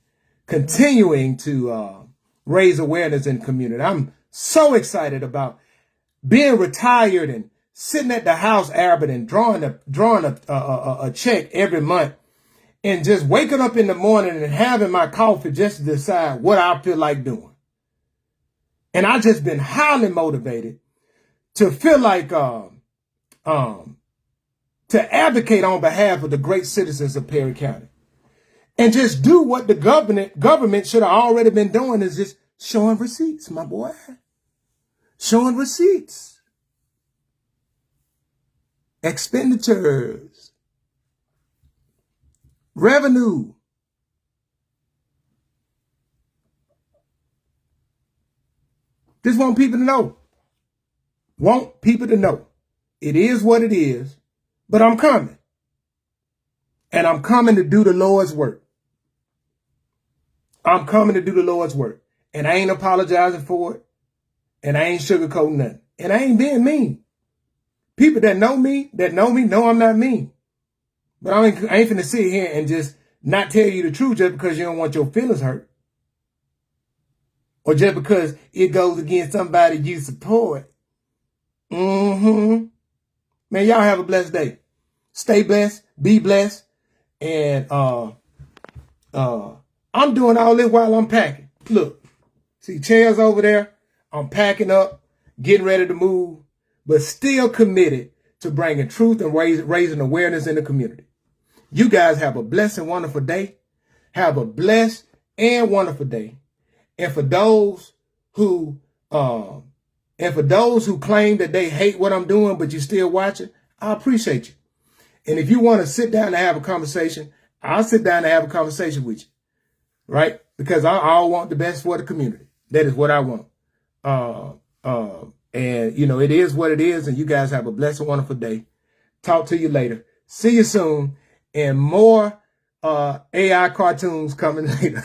continuing to raise awareness in the community. I'm so excited about being retired and sitting at the house, Albert, and drawing a check every month and just waking up in the morning and having my coffee just to decide what I feel like doing. And I just been highly motivated to feel like to advocate on behalf of the great citizens of Perry County. And just do what the government should have already been doing, is just showing receipts, my boy. Showing receipts. Expenditures. Revenue. Just want people to know. Want people to know. It is what it is, but I'm coming. And I'm coming to do the Lord's work. I'm coming to do the Lord's work. And I ain't apologizing for it. And I ain't sugarcoating nothing. And I ain't being mean. People that know me know I'm not mean. But I ain't finna sit here and just not tell you the truth just because you don't want your feelings hurt. Or just because it goes against somebody you support. Man, y'all have a blessed day. Stay blessed. Be blessed. And I'm doing all this while I'm packing. Look, see chairs over there. I'm packing up, getting ready to move, but still committed to bringing truth and raising awareness in the community. You guys have a blessed and wonderful day. Have a blessed and wonderful day. And for those who claim that they hate what I'm doing, but you're still watching, I appreciate you. And if you want to sit down and have a conversation, I'll sit down and have a conversation with you, right? Because I want the best for the community. That is what I want. And, you know, it is what it is. And you guys have a blessed, wonderful day. Talk to you later. See you soon. And more AI cartoons coming later.